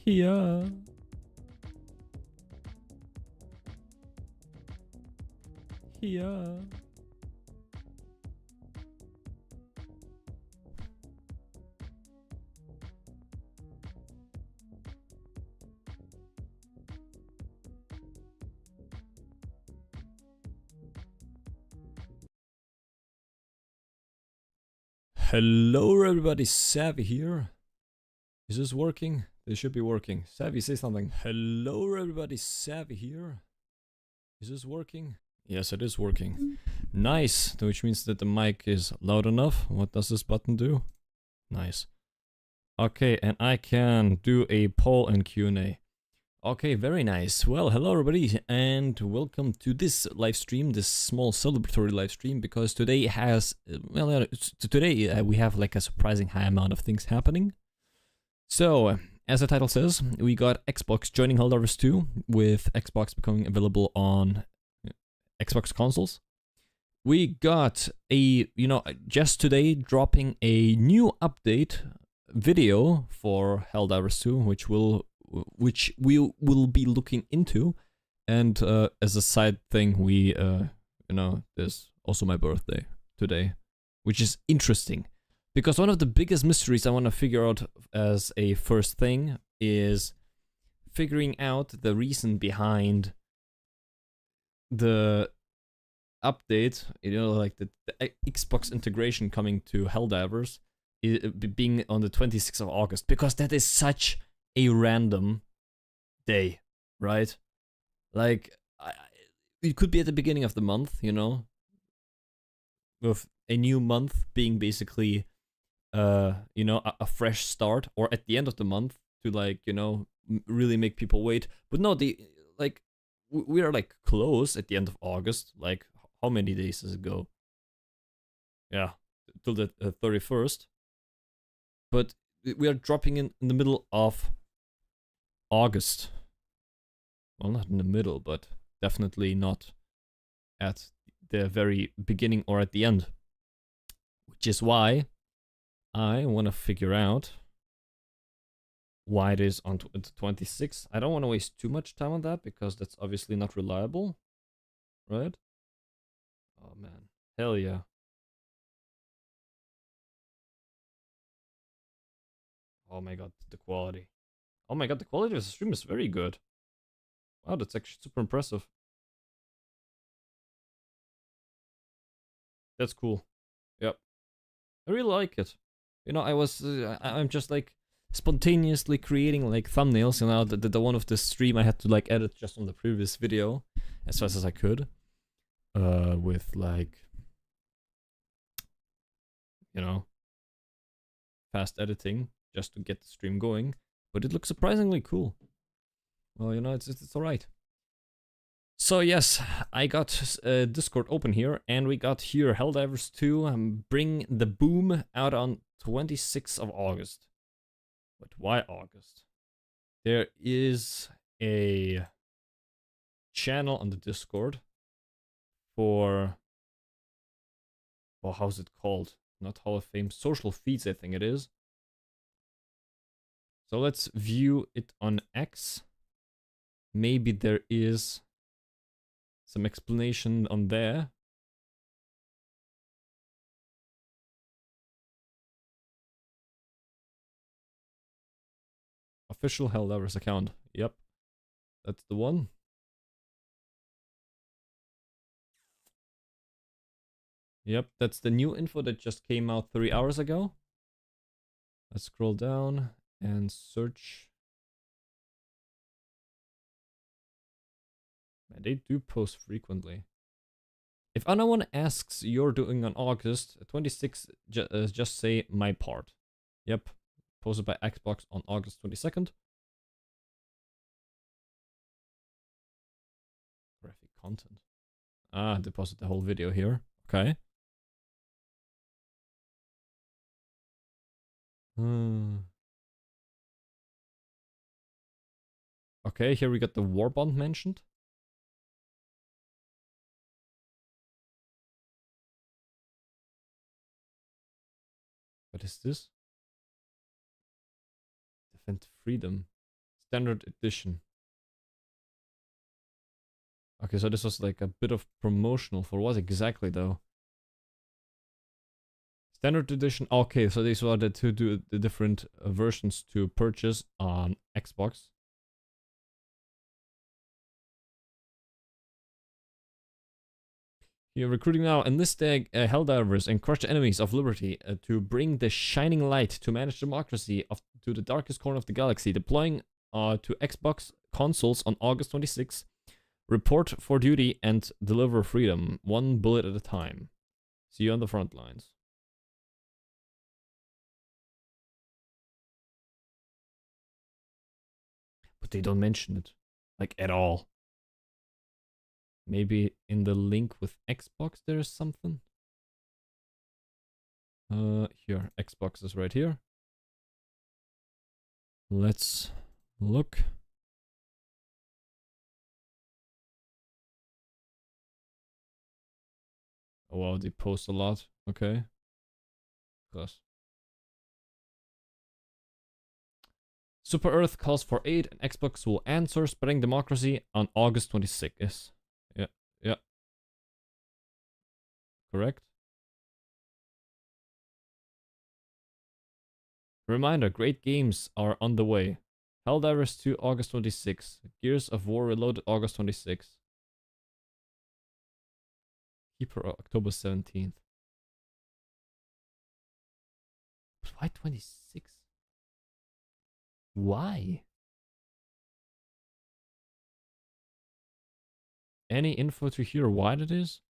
Here. Here. Hello everybody, Savvy here. Is this working? This should be working. Savvy, say something. Hello everybody, Savvy here. Is this working? Yes, it is working. Nice, which means that the mic is loud enough. What does this button do? Nice. Okay, and I can do a poll and Q&A. Okay, very nice. Well, hello everybody, and welcome to this live stream, this small celebratory live stream, because today has, today we have like a surprising high amount of things happening. So, as the title says, we got Xbox joining Helldivers 2, with Xbox becoming available on Xbox consoles. We got a, just today dropping a new update video for Helldivers 2, which we will be looking into, and as a side thing, we there's also my birthday today, which is interesting because one of the biggest mysteries I want to figure out as a first thing is figuring out the reason behind the update, like the Xbox integration coming to Helldivers being on the 26th of August, because that is such a random day, right? Like, it could be at the beginning of the month, with a new month being basically, a fresh start, or at the end of the month to really make people wait. But no, we are like close at the end of August. Like, how many days does it go? Yeah, till the 31st. But we are dropping in the middle of August. Well, not in the middle, but definitely not at the very beginning or at the end. Which is why I want to figure out why it is on the 26th. I don't want to waste too much time on that, because that's obviously not reliable, right? Oh man, hell yeah. Oh my god, the quality. Oh my god, the quality of the stream is very good. Wow, that's actually super impressive. That's cool. Yep. I really like it. I'm just like spontaneously creating like thumbnails, the one of the stream I had to like edit just on the previous video as fast as I could. With like, fast editing just to get the stream going. But it looks surprisingly cool. Well, it's alright. So yes, I got Discord open here, and we got here Helldivers 2 Bring the Boom out on 26th of August. But why August? There is a channel on the Discord for, well, how's it called? Not Hall of Fame, Social Feeds, I think it is. So let's view it on X. Maybe there is some explanation on there. Official Helldivers account. Yep. That's the one. Yep, that's the new info that just came out 3 hours ago. Let's scroll down and search. Man, they do post frequently. If anyone asks you're doing on August 26th, just say my part. Yep, posted by Xbox on August 22nd. Graphic content. Ah, they posted the whole video here. Okay. Okay, here we got the Warbond mentioned. What is this? Defend freedom. Standard Edition. Okay, so this was like a bit of promotional for what exactly though? Standard Edition. Okay, so these were the the different versions to purchase on Xbox. You're recruiting now. Enlist the Helldivers and crush the enemies of liberty to bring the shining light to manage democracy to the darkest corner of the galaxy. Deploying to Xbox consoles on August 26th. Report for duty and deliver freedom, one bullet at a time. See you on the front lines. But they don't mention it, like, at all. Maybe in the link with Xbox there's something? Here, Xbox is right here. Let's look. Oh wow, they post a lot. Okay. Class. Super Earth calls for aid and Xbox will answer, spreading democracy on August 26th. Yeah. Correct. Reminder, great games are on the way. Helldivers 2 August 26th. Gears of War Reloaded August 26th. Keeper October 17th. But why 26? Why? Any info to hear why that is?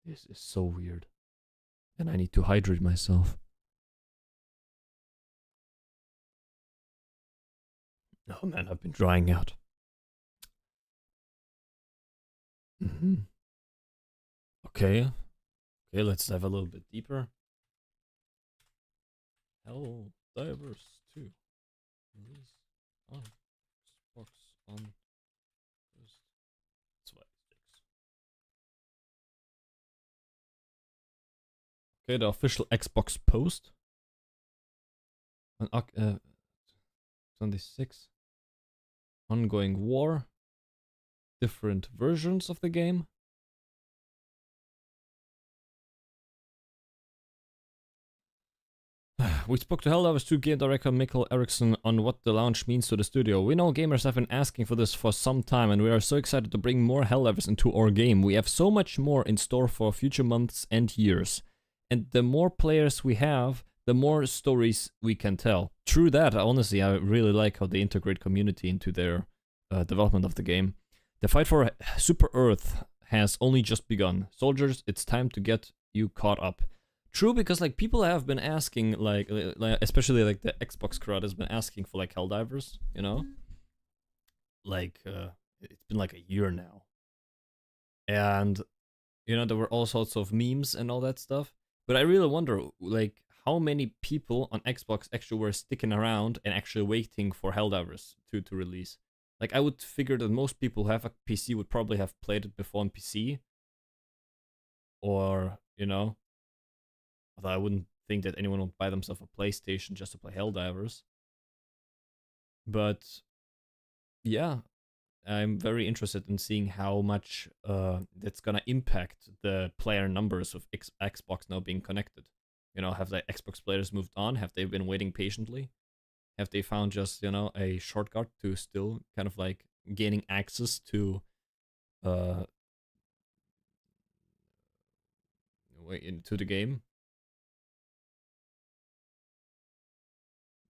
This is so weird. And I need to hydrate myself. Oh man, I've been drying out. Okay. Okay, let's dive a little bit deeper. Helldivers 2. Release on Xbox on August 26. Okay, the official Xbox post. On 26. Ongoing war. Different versions of the game. We spoke to Helldivers 2 game director Mikkel Eriksson on what the launch means to the studio. We know gamers have been asking for this for some time and we are so excited to bring more Helldivers into our game. We have so much more in store for future months and years. And the more players we have, the more stories we can tell. True that, honestly, I really like how they integrate community into their development of the game. The fight for Super Earth has only just begun. Soldiers, it's time to get you caught up. True, because like people have been asking, like especially like the Xbox crowd has been asking for like Helldivers, you know? Like, it's been like a year now. And, you know, there were all sorts of memes and all that stuff. But I really wonder, like, how many people on Xbox actually were sticking around and actually waiting for Helldivers 2 to release. Like, I would figure that most people who have a PC would probably have played it before on PC. Or, you know, although I wouldn't think that anyone would buy themselves a PlayStation just to play Helldivers. But, yeah, I'm very interested in seeing how much that's gonna impact the player numbers of Xbox now being connected. You know, have the Xbox players moved on? Have they been waiting patiently? Have they found just, you know, a shortcut to still kind of like gaining access to into the game?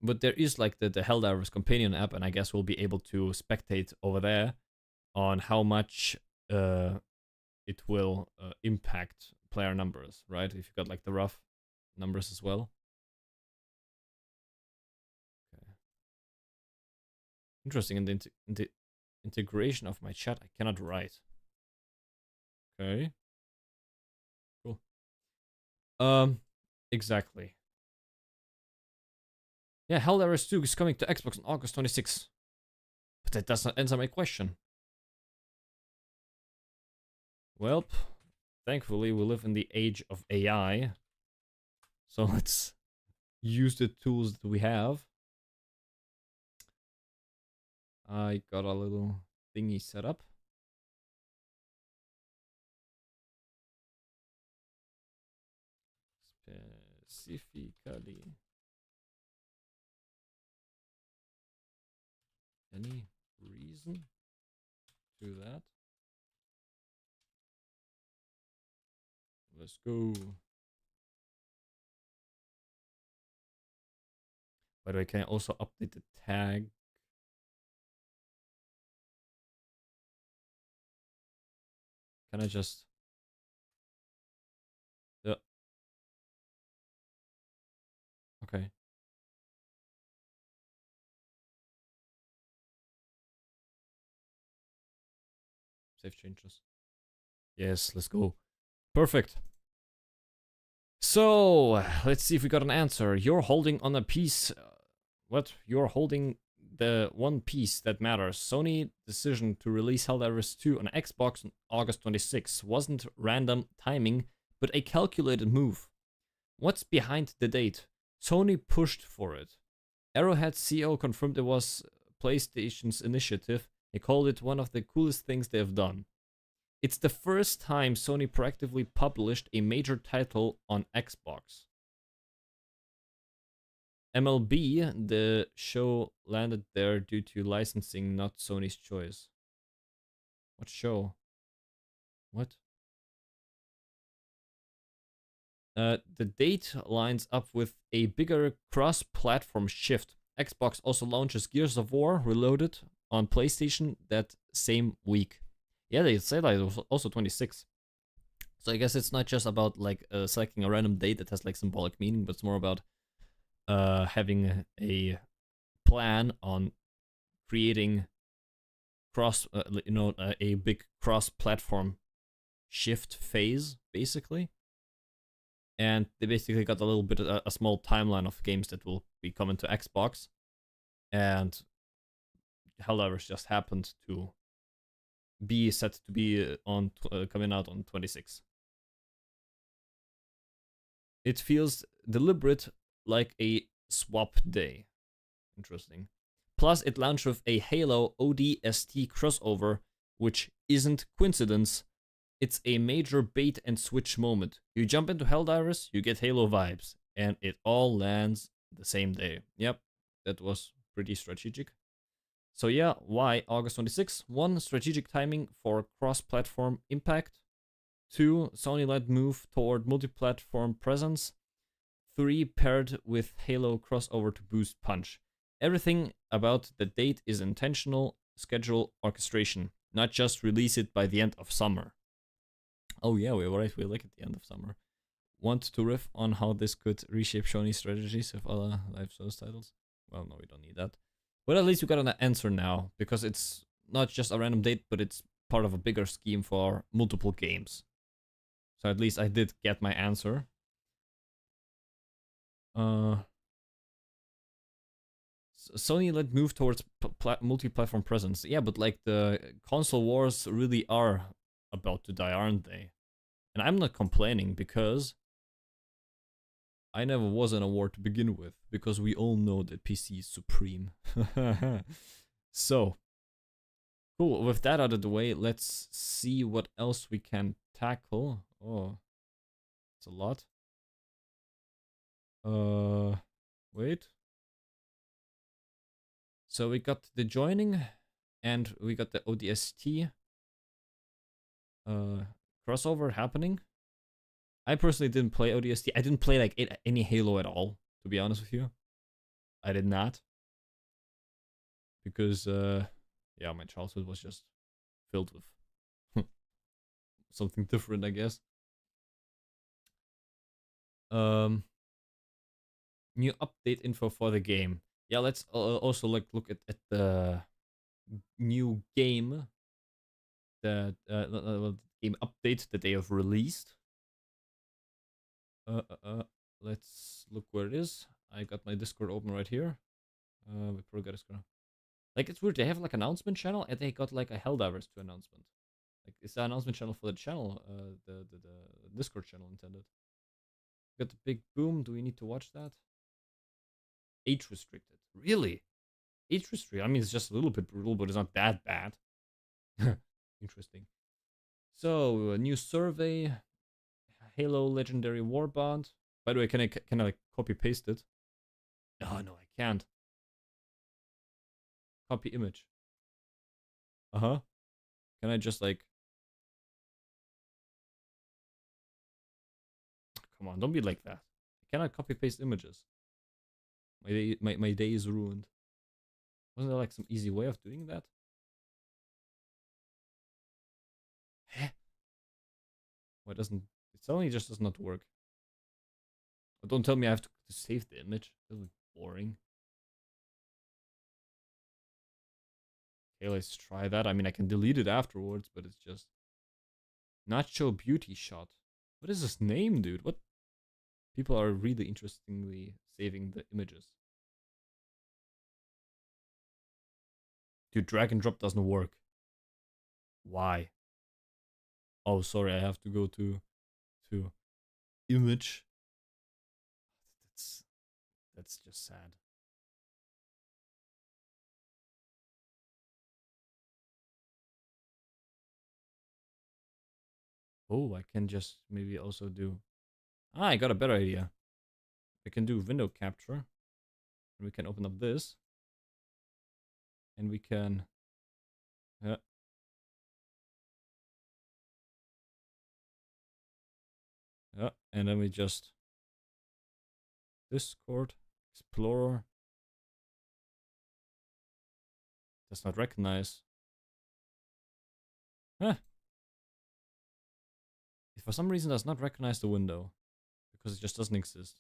But there is like the Helldivers companion app, and I guess we'll be able to spectate over there on how much it will impact player numbers, right? If you got like the rough numbers as well. Okay. Interesting. In the integration of my chat, I cannot write. Okay. Cool. Exactly. Yeah, Helldivers 2 is coming to Xbox on August 26th. But that does not answer my question. Well, thankfully we live in the age of AI. So let's use the tools that we have. I got a little thingy set up. Specifically. Any reason to that? Let's go. By the way, can I also update the tag? Can I just... Yeah. Okay. Save changes. Yes, let's go. Perfect. So, let's see if we got an answer. You're holding on a piece... what? You're holding the one piece that matters. Sony decision to release Helldivers 2 on Xbox on August 26 wasn't random timing, but a calculated move. What's behind the date? Sony pushed for it. Arrowhead CEO confirmed it was PlayStation's initiative. He called it one of the coolest things they have done. It's the first time Sony proactively published a major title on Xbox. MLB, the show landed there due to licensing, not Sony's choice. What show? What? The date lines up with a bigger cross-platform shift. Xbox also launches Gears of War Reloaded on PlayStation that same week. Yeah, they said that it was also 26. So I guess it's not just about like selecting a random date that has like symbolic meaning, but it's more about having a plan on creating a big cross-platform shift phase, basically. And they basically got a little bit a small timeline of games that will be coming to Xbox, and Helldivers just happened to be set to be on coming out on 26. It feels deliberate, like a swap day. Interesting. Plus, it launched with a Halo ODST crossover, which isn't coincidence. It's a major bait and switch moment. You jump into Helldivers, you get Halo vibes, and it all lands the same day. Yep, that was pretty strategic. So yeah, why August 26? 1. Strategic timing for cross-platform impact. 2. Sony-led move toward multi-platform presence. 3. Paired with Halo crossover to boost punch. Everything about the date is intentional schedule orchestration, not just release it by the end of summer. Oh yeah, we were right, we like at the end of summer. Want to riff on how this could reshape Sony's strategies with other live service titles? Well, no, we don't need that. But at least we got an answer now, because it's not just a random date, but it's part of a bigger scheme for multiple games. So at least I did get my answer. Sony led move towards multi-platform presence. Yeah, but like the console wars really are about to die, aren't they? And I'm not complaining, because I never was in a war to begin with, because we all know that PC is supreme. So, cool. With that out of the way, let's see what else we can tackle. Oh, it's a lot. Wait. So we got the joining, and we got the ODST crossover happening. I personally didn't play ODST. I didn't play like any Halo at all, to be honest with you. I did not. Because, yeah, my childhood was just filled with something different, I guess. New update info for the game. Yeah, let's also like look at the new game, the game update that they have released. Let's look where it is. I got my Discord open right here. We probably got Discord. Like, it's weird. They have like announcement channel, and they got like a Helldivers 2 announcement. Like, it's the announcement channel for the channel, the Discord channel intended. Got the big boom. Do we need to watch that? Age restricted. Really? Age restricted? I mean, it's just a little bit brutal, but it's not that bad. Interesting. So, a new survey. Halo Legendary Warband. By the way, can I like copy paste it? Oh, no, I can't. Copy image. Uh-huh. Can I just like... Come on, don't be like that. I cannot copy paste images. My day is ruined. Wasn't there like some easy way of doing that? Heh? Why doesn't... It suddenly just does not work. But don't tell me I have to save the image. That would be boring. Okay, let's try that. I mean, I can delete it afterwards, but it's just... Nacho Beauty Shot. What is this name, dude? What? People are really interestingly saving the images. Dude, drag and drop doesn't work. Why? Oh, sorry, I have to go to image. That's just sad. Oh, I can just maybe also do... Ah, I got a better idea. I can do window capture. And we can open up this. And we can... Yeah. Yeah, and then we just... Discord, Explorer. Does not recognize. Huh. It for some reason does not recognize the window. Because it just doesn't exist.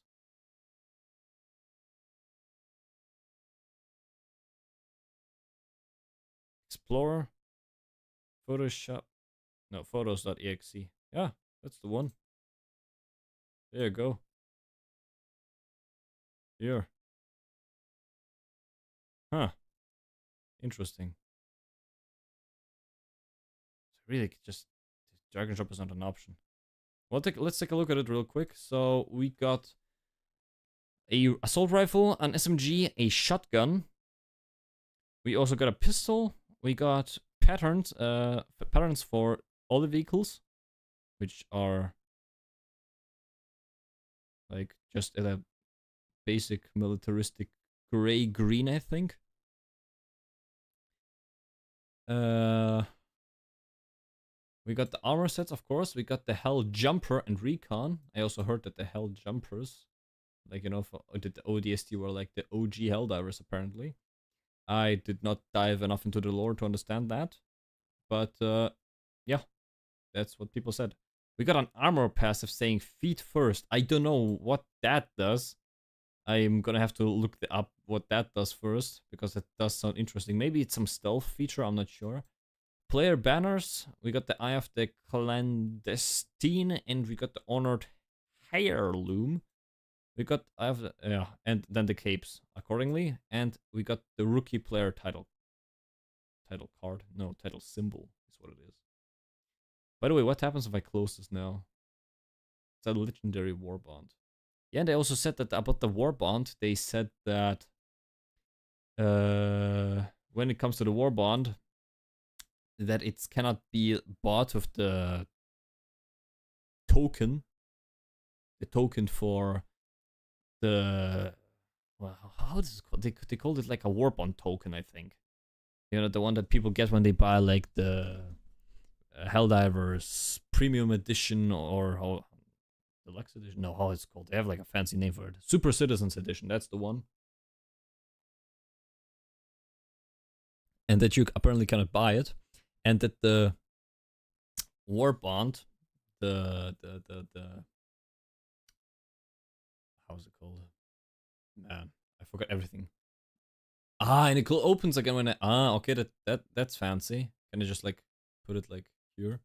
Explorer. Photoshop. No, photos.exe. Yeah, that's the one. There you go. Here. Huh. Interesting. So really, just drag and drop is not an option. Well, let's take a look at it real quick. So we got a assault rifle, an SMG, a shotgun. We also got a pistol. We got patterns for all the vehicles, which are like just a basic militaristic gray-green, I think. We got the armor sets, of course. We got the Hell Jumper and Recon. I also heard that the Hell Jumpers, like, you know, the ODST were like the OG Helldivers, apparently. I did not dive enough into the lore to understand that. But, yeah, that's what people said. We got an armor passive saying feet first. I don't know what that does. I'm gonna have to look up what that does first, because it does sound interesting. Maybe it's some stealth feature, I'm not sure. Player banners, we got the Eye of the Clandestine, and we got the Honored Heirloom. We got, yeah, and then the capes accordingly, and we got the Rookie Player title card. No, title symbol is what it is. By the way, what happens if I close this now? It's a legendary warband. Yeah, and they also said that about the warband, they said that when it comes to the warband, that it cannot be bought with the token for the, well, how is it called? They called it like a warband token, I think. You know, the one that people get when they buy like the Helldivers Premium Edition, or how, Deluxe Edition? No, how it's called? They have like a fancy name for it. Super Citizens Edition, that's the one. And that you apparently cannot buy it. And that the warband, the how's it called? Man, I forgot everything. Ah, and it opens again when okay, that's fancy. Can I just like put it like here?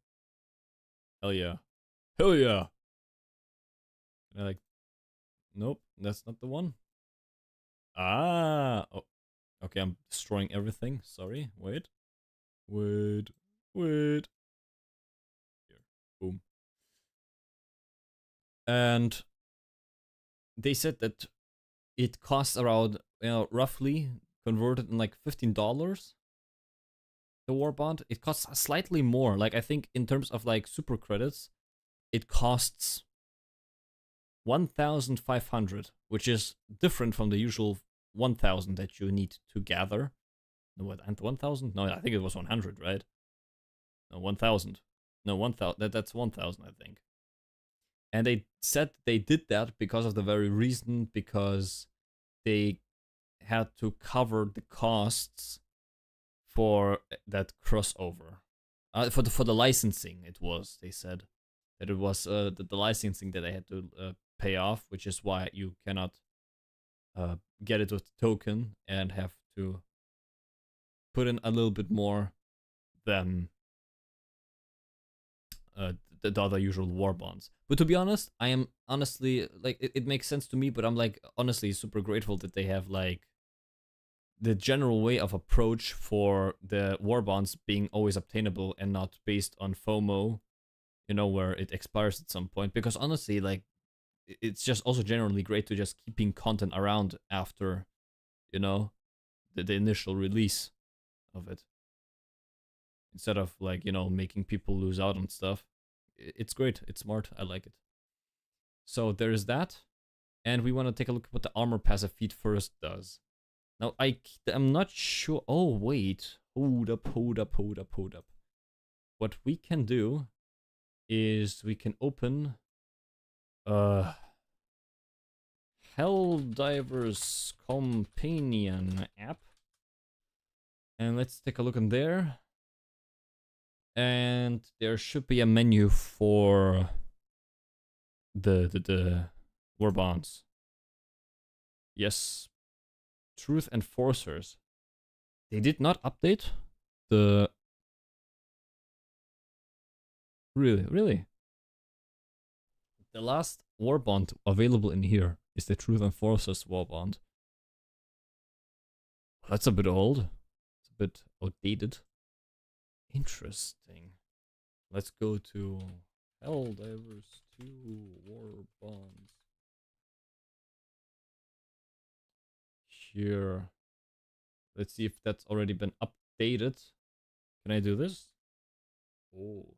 Hell yeah. Hell yeah. And I like, nope, that's not the one. Ah, oh, okay, I'm destroying everything. Sorry, wait. And they said that it costs around, roughly converted in like $15. The war bond, it costs slightly more. Like I think in terms of like super credits, it costs 1,500, which is different from the usual 1,000 that you need to gather. No, what? And 1,000? No, I think it was 100, right? No, 1,000. No, 1,000. That's 1,000, I think. And they said they did that because of the very reason, because they had to cover the costs for that crossover. For the licensing, it was. They said that it was the licensing that they had to pay off, which is why you cannot get it with the token and have to put in a little bit more than the other usual war bonds. But to be honest, I am honestly, like, it makes sense to me, but I'm like honestly super grateful that they have like the general way of approach for the war bonds being always obtainable and not based on FOMO, where it expires at some point. Because honestly, like, it's just also generally great to just keeping content around after, the initial release of it. Instead of like, making people lose out on stuff. It's great. It's smart. I like it. So there's that. And we want to take a look at what the armor passive feat first does. Now, I'm not sure. Oh, wait. Hold up. What we can do is we can open Helldivers companion app. And let's take a look in there. And there should be a menu for the war bonds. Yes. Truth Enforcers. They did not update the... Really? The last war bond available in here is the Truth Enforcers war bond. That's a bit old. It's a bit outdated. Interesting. Let's go to Helldivers 2 war bonds. Here. Let's see if that's already been updated. Can I do this? Oh.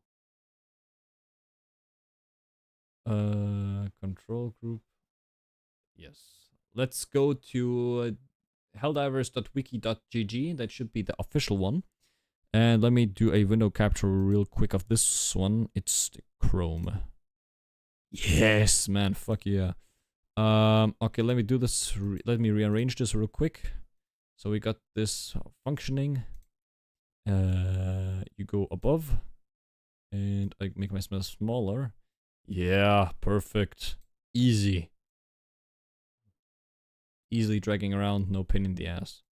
Control group. Yes. Let's go to helldivers.wiki.gg. That should be the official one. And let me do a window capture real quick of this one. It's the Chrome. Yes, man. Fuck yeah. Okay, let me do this. Let me rearrange this real quick. So we got this functioning. You go above. And I make my smell smaller. Yeah, perfect. Easy. Easily dragging around, no pain in the ass.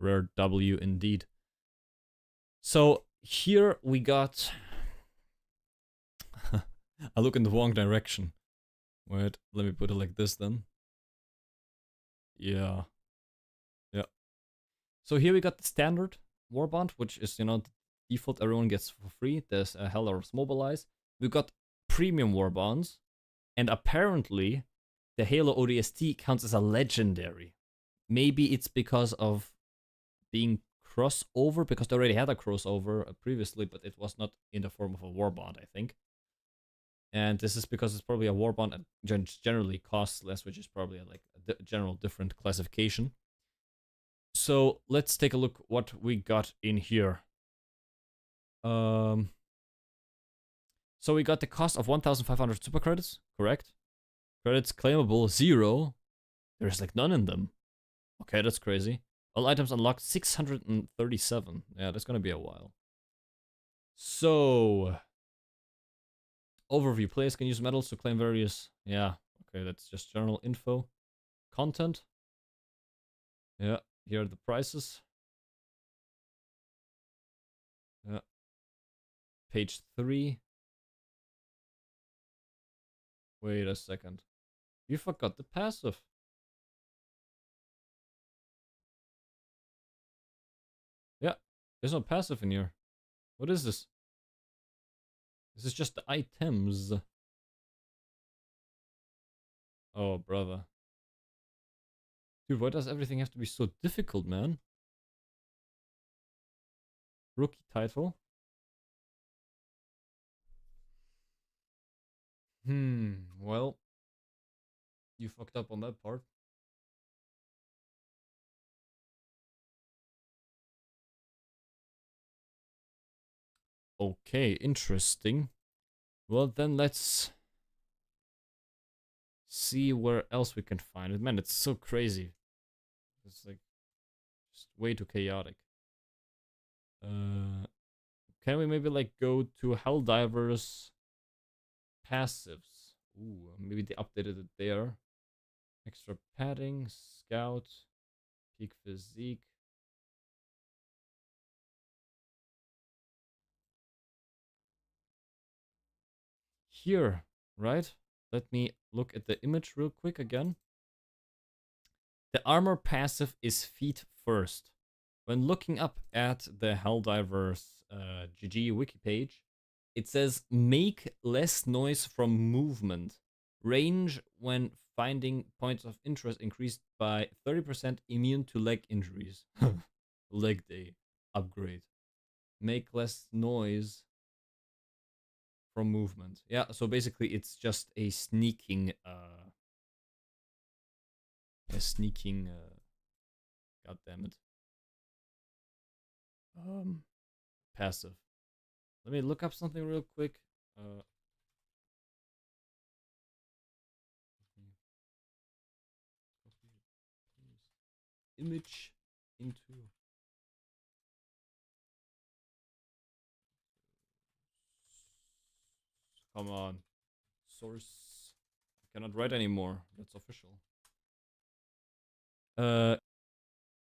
Rare W indeed. So here we got... I look in the wrong direction. Wait, let me put it like this then. Yeah. So here we got the standard warbond, which is, the default everyone gets for free. There's Helldivers Mobilize. We got premium warbonds. And apparently, the Halo ODST counts as a legendary. Maybe it's because of being crossover, because they already had a crossover previously, but it was not in the form of a warbond, I think. And this is because it's probably a warbond and generally costs less, which is probably like a general different classification. So let's take a look what we got in here. So we got the cost of 1,500 super credits, correct? Credits claimable 0. There's like none in them. Okay, that's crazy. All items unlocked 637. Yeah, that's gonna be a while. So overview. Players can use medals to claim various... Yeah, okay, that's just general info. Content. Yeah, here are the prices. Yeah. Page 3. Wait a second. You forgot the passive. Yeah, there's no passive in here. What is this? This is just the items. Oh, brother. Dude, why does everything have to be so difficult, man? Rookie title. Well, you fucked up on that part. Okay, interesting. Well, then let's see where else we can find it. Man, it's so crazy. It's like just way too chaotic. Can we maybe like go to Helldivers passives? Ooh, maybe they updated it there. Extra padding, scout, peak physique. Here, right? Let me look at the image real quick again. The armor passive is feet first. When looking up at the Helldivers GG wiki page, it says make less noise from movement. Range when finding points of interest increased by 30%, immune to leg injuries. Leg day upgrade. Make less noise from movement. Yeah, so basically it's just a sneaking god damn it. Passive. Let me look up something real quick. Image into come on. Source. I cannot write anymore. That's official.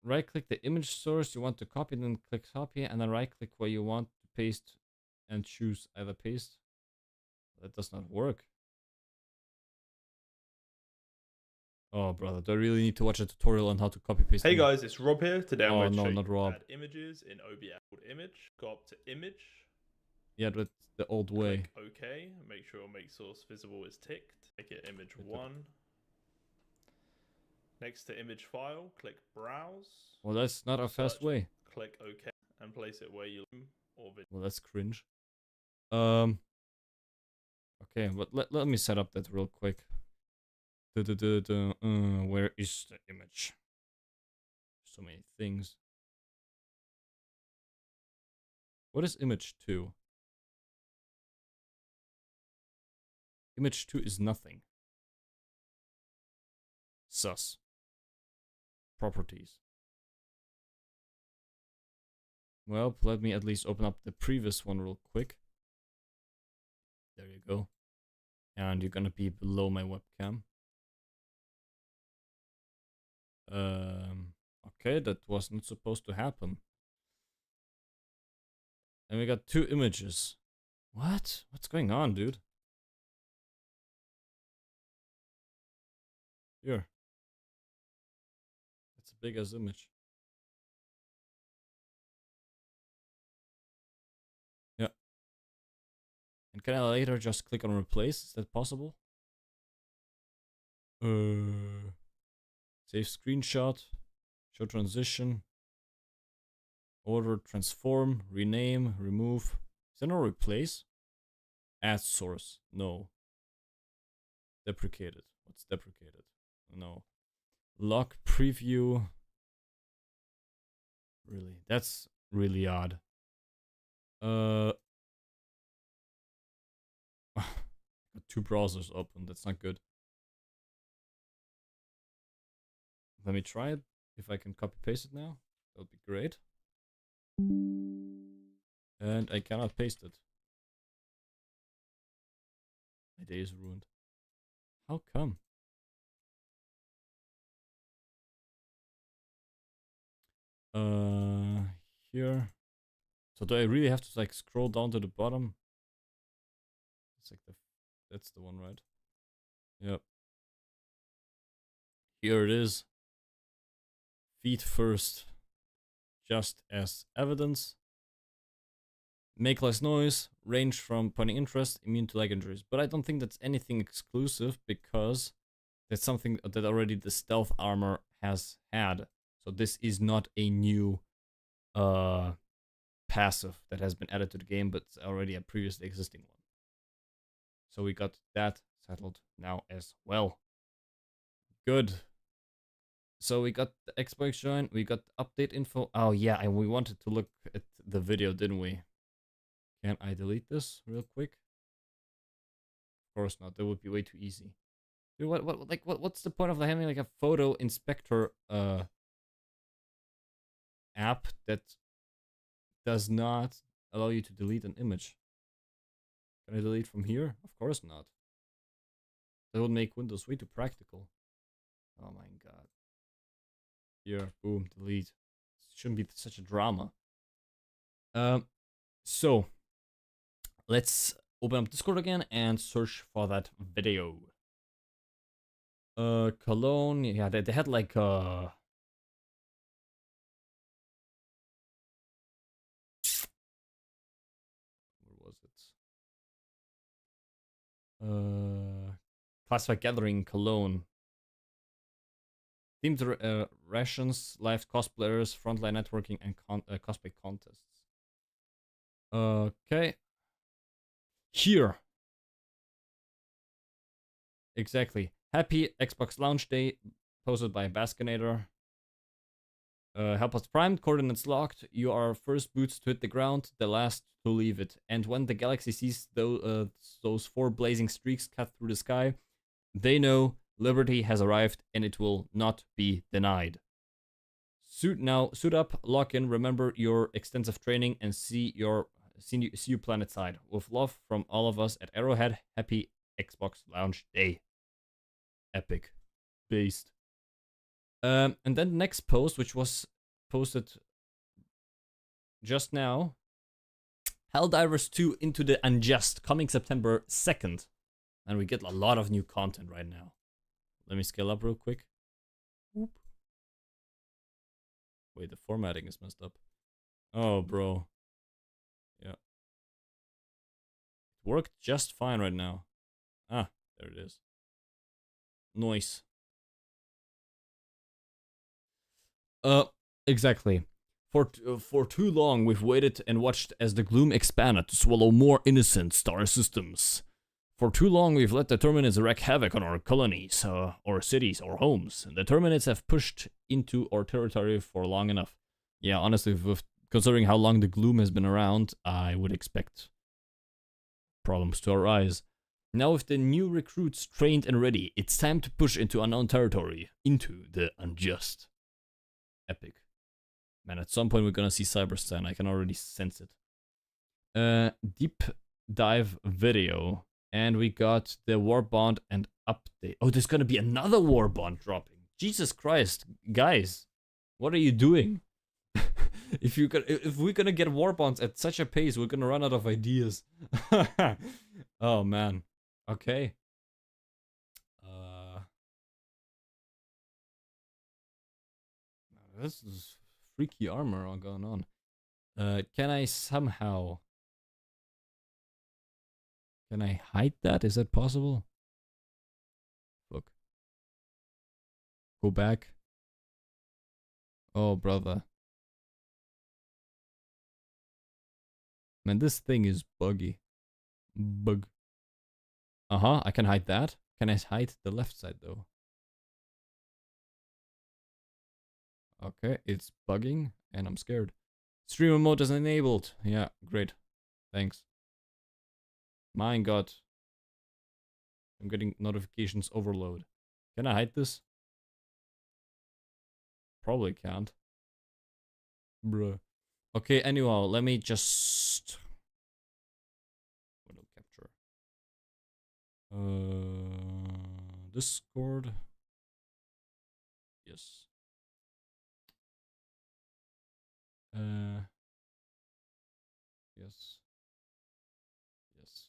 Right click the image source you want to copy, then click copy, and then right click where you want to paste and choose either paste. That does not work. Oh, brother, do I really need to watch a tutorial on how to copy paste? Hey guys, it's Rob here. Today I'm going to show not you Rob. add images in OBS. Image, go up to image. Yeah, that's the old way. Click OK. Make sure make source visible is ticked. Make it image 1. Next to image file, click browse. Well, that's not a fast way. Click OK and place it where you or video. Well, that's cringe. Okay, but let me set up that real quick. Where is the image? So many things. What is image 2? Image 2 is nothing. Sus. Properties. Well, let me at least open up the previous one real quick. There you go. And you're gonna be below my webcam. Okay, that wasn't supposed to happen. And we got 2 images. What? What's going on, dude? Here. It's a big as image. Yeah. And can I later just click on replace? Is that possible? Save screenshot. Show transition. Order, transform, rename, remove. Is there no replace? Add source. No. Deprecated. What's deprecated? No. Lock preview. Really? That's really odd. Got 2 browsers open. That's not good. Let me try it. If I can copy paste it now, that would be great. And I cannot paste it. My day is ruined. How come? Here. So do I really have to like scroll down to the bottom? It's like that's the one, right? Yep. Here it is. Feet first. Just as evidence. Make less noise. Range from pointing interest. Immune to leg injuries. But I don't think that's anything exclusive because That's something that already the stealth armor has had. So this is not a new passive that has been added to the game, but already a previously existing one. So we got that settled now as well. Good. So we got the Xbox join, we got the update info. Oh yeah, and we wanted to look at the video, didn't we? Can I delete this real quick? Of course not. That would be way too easy. Dude, what's the point of having like a photo inspector app that does not allow you to delete an image? Can I delete from here? Of course not. That would make Windows way too practical. Oh my god. Here, boom, delete. It shouldn't be such a drama. So let's open up Discord again and search for that video. Cologne, yeah, they had like where was it? Classified Gathering Cologne. Themed rations, live cosplayers, frontline networking, and cosplay contests. Okay. Here. Exactly. Happy Xbox launch day, posted by Baskinator. Help us primed, coordinates locked. You are first boots to hit the ground, the last to leave it. And when the galaxy sees those 4 blazing streaks cut through the sky, they know liberty has arrived and it will not be denied. Suit up, lock in, remember your extensive training, and see you planet side. With love from all of us at Arrowhead, happy Xbox launch day. Epic. Based. And then the next post, which was posted just now. Helldivers 2 Into the Unjust, coming September 2nd. And we get a lot of new content right now. Let me scale up real quick. Whoop. Wait, the formatting is messed up. Oh, bro. Yeah. It worked just fine right now. Ah, there it is. Noise. Exactly. For too long, we've waited and watched as the gloom expanded to swallow more innocent star systems. For too long, we've let the Terminids wreak havoc on our colonies, or cities, or homes. The Terminids have pushed into our territory for long enough. Yeah, honestly, considering how long the gloom has been around, I would expect problems to arise. Now with the new recruits trained and ready, it's time to push into unknown territory, into the unjust. Epic. Man, at some point we're gonna see Cyberstan, I can already sense it. Deep dive video. And we got the War Bond and update. Oh, there's gonna be another War Bond dropping. Jesus Christ, guys, what are you doing? If we're gonna get War Bonds at such a pace, we're gonna run out of ideas. Oh man. Okay. This is freaky armor all going on. Can I somehow? Can I hide that? Is that possible? Look. Go back. Oh, brother. Man, this thing is buggy. Bug. Uh-huh, I can hide that. Can I hide the left side, though? Okay, it's bugging, and I'm scared. Streamer mode is enabled. Yeah, great. Thanks. My god. I'm getting notifications overload. Can I hide this? Probably can't. Bruh. Okay, anyhow, let me just... Window capture. Discord. Yes. Yes. Yes.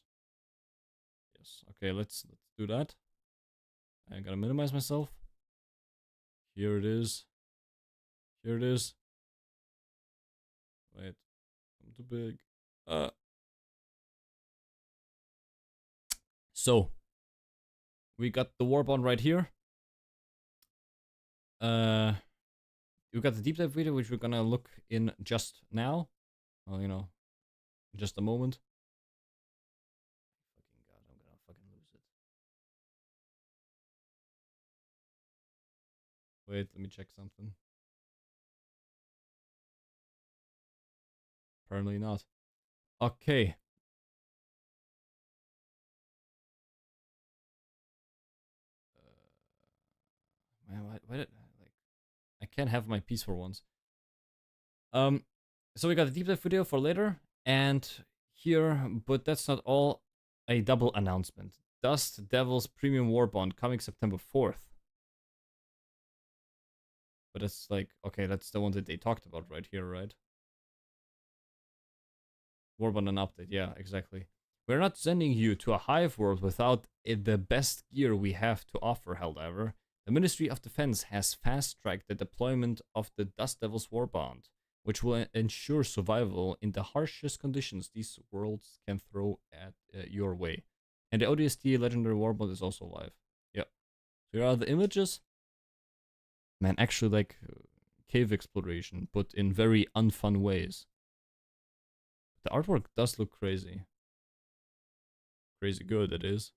Yes. Okay, let's do that. I gotta minimize myself. Here it is. Here it is. Wait. I'm too big. So we got the War Bond right here. You got the deep dive video, which we're gonna look in just now. Well, you know, in just a moment. Fucking god, I'm gonna fucking lose it. Wait, let me check something. Apparently not. Okay. Man, why did like I can't have my piece for once. So we got a deep dive video for later, and here, but that's not all. A double announcement: Dust Devils Premium War Bond coming September 4th. But it's like, okay, that's the one that they talked about right here, right? War Bond and update, yeah, exactly. We're not sending you to a hive world without the best gear we have to offer, Helldiver. The Ministry of Defense has fast-tracked the deployment of the Dust Devils War Bond, which will ensure survival in the harshest conditions these worlds can throw at your way. And the ODST Legendary War Bond is also live. Yep. So here are the images. Man, actually like cave exploration, but in very unfun ways. The artwork does look crazy. Crazy good, it is.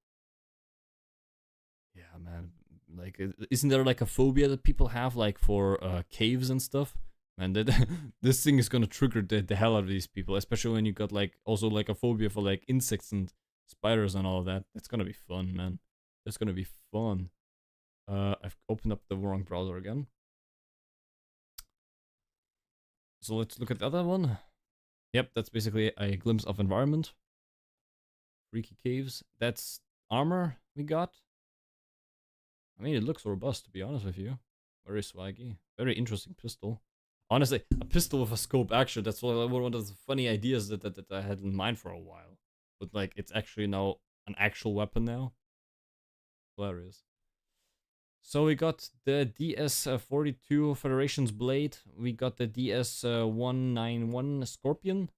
Yeah, man. Like, isn't there like a phobia that people have, like, for caves and stuff? Man, that this thing is gonna trigger the hell out of these people, especially when you got like also like a phobia for like insects and spiders and all of that. That's gonna be fun, man. That's gonna be fun. I've opened up the wrong browser again. So let's look at the other one. Yep, that's basically a glimpse of environment. Freaky caves. That's armor we got. I mean, it looks robust, to be honest with you. Very swaggy. Very interesting pistol. Honestly, a pistol with a scope, actually, that's one of the funny ideas that I had in mind for a while. But, like, it's actually now an actual weapon now. Hilarious. So we got the DS-42 Federation's Blade. We got the DS-191 Scorpion.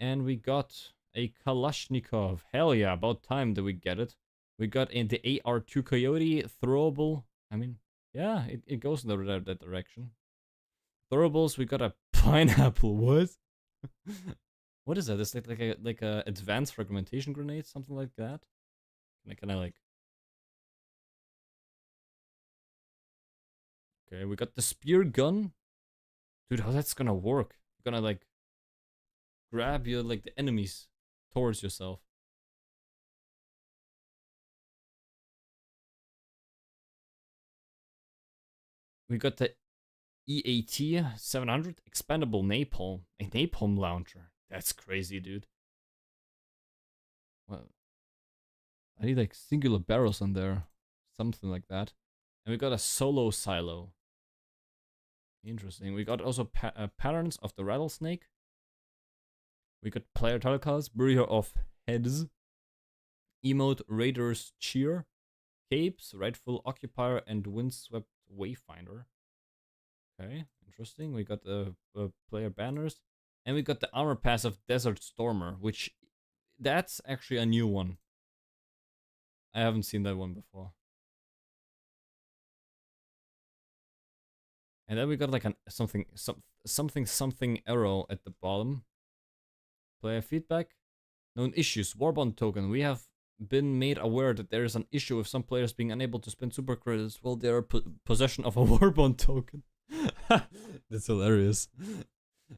And we got a Kalashnikov. Hell yeah, about time that we get it. We got in the AR-2 Coyote, throwable. I mean, yeah, it goes in that direction. Throwables, we got a pineapple. What? What is that? It's like a advanced fragmentation grenade, something like that. Can I like? Okay, we got the spear gun. Dude, how that's gonna work? You're gonna like grab your like the enemies towards yourself. We got the EAT 700 expandable napalm, a napalm launcher. That's crazy, dude. Well, I need like singular barrels on there, something like that. And we got a solo silo. Interesting. We got also patterns of the rattlesnake. We got player title cards, Barrier of Heads, emote Raiders Cheer, capes, Rightful Occupier, and Windswept Wayfinder. Okay, interesting. We got the player banners, and we got the armor pass of Desert Stormer, which that's actually a new one. I haven't seen that one before. And then we got like something arrow at the bottom. Player feedback. Known issues. Warbond token. We have been made aware that there is an issue with some players being unable to spend super credits while they are possession of a Warbond token. That's hilarious.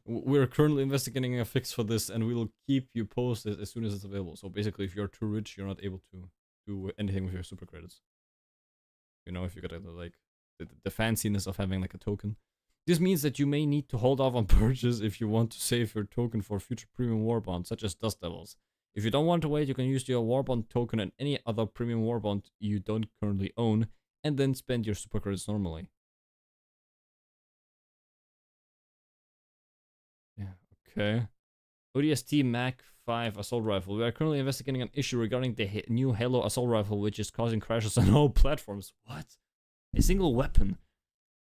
We're currently investigating a fix for this, and we will keep you posted as soon as it's available. So basically, if you're too rich, you're not able to do anything with your super credits. You know, if you got like the fanciness of having like a token. This means that you may need to hold off on purchase if you want to save your token for future premium warbond, such as Dust Devils. If you don't want to wait, you can use your warbond token and any other premium warbond you don't currently own, and then spend your super credits normally. Yeah, okay. ODST Mac 5 assault rifle. We are currently investigating an issue regarding the new Halo assault rifle, which is causing crashes on all platforms. What? A single weapon.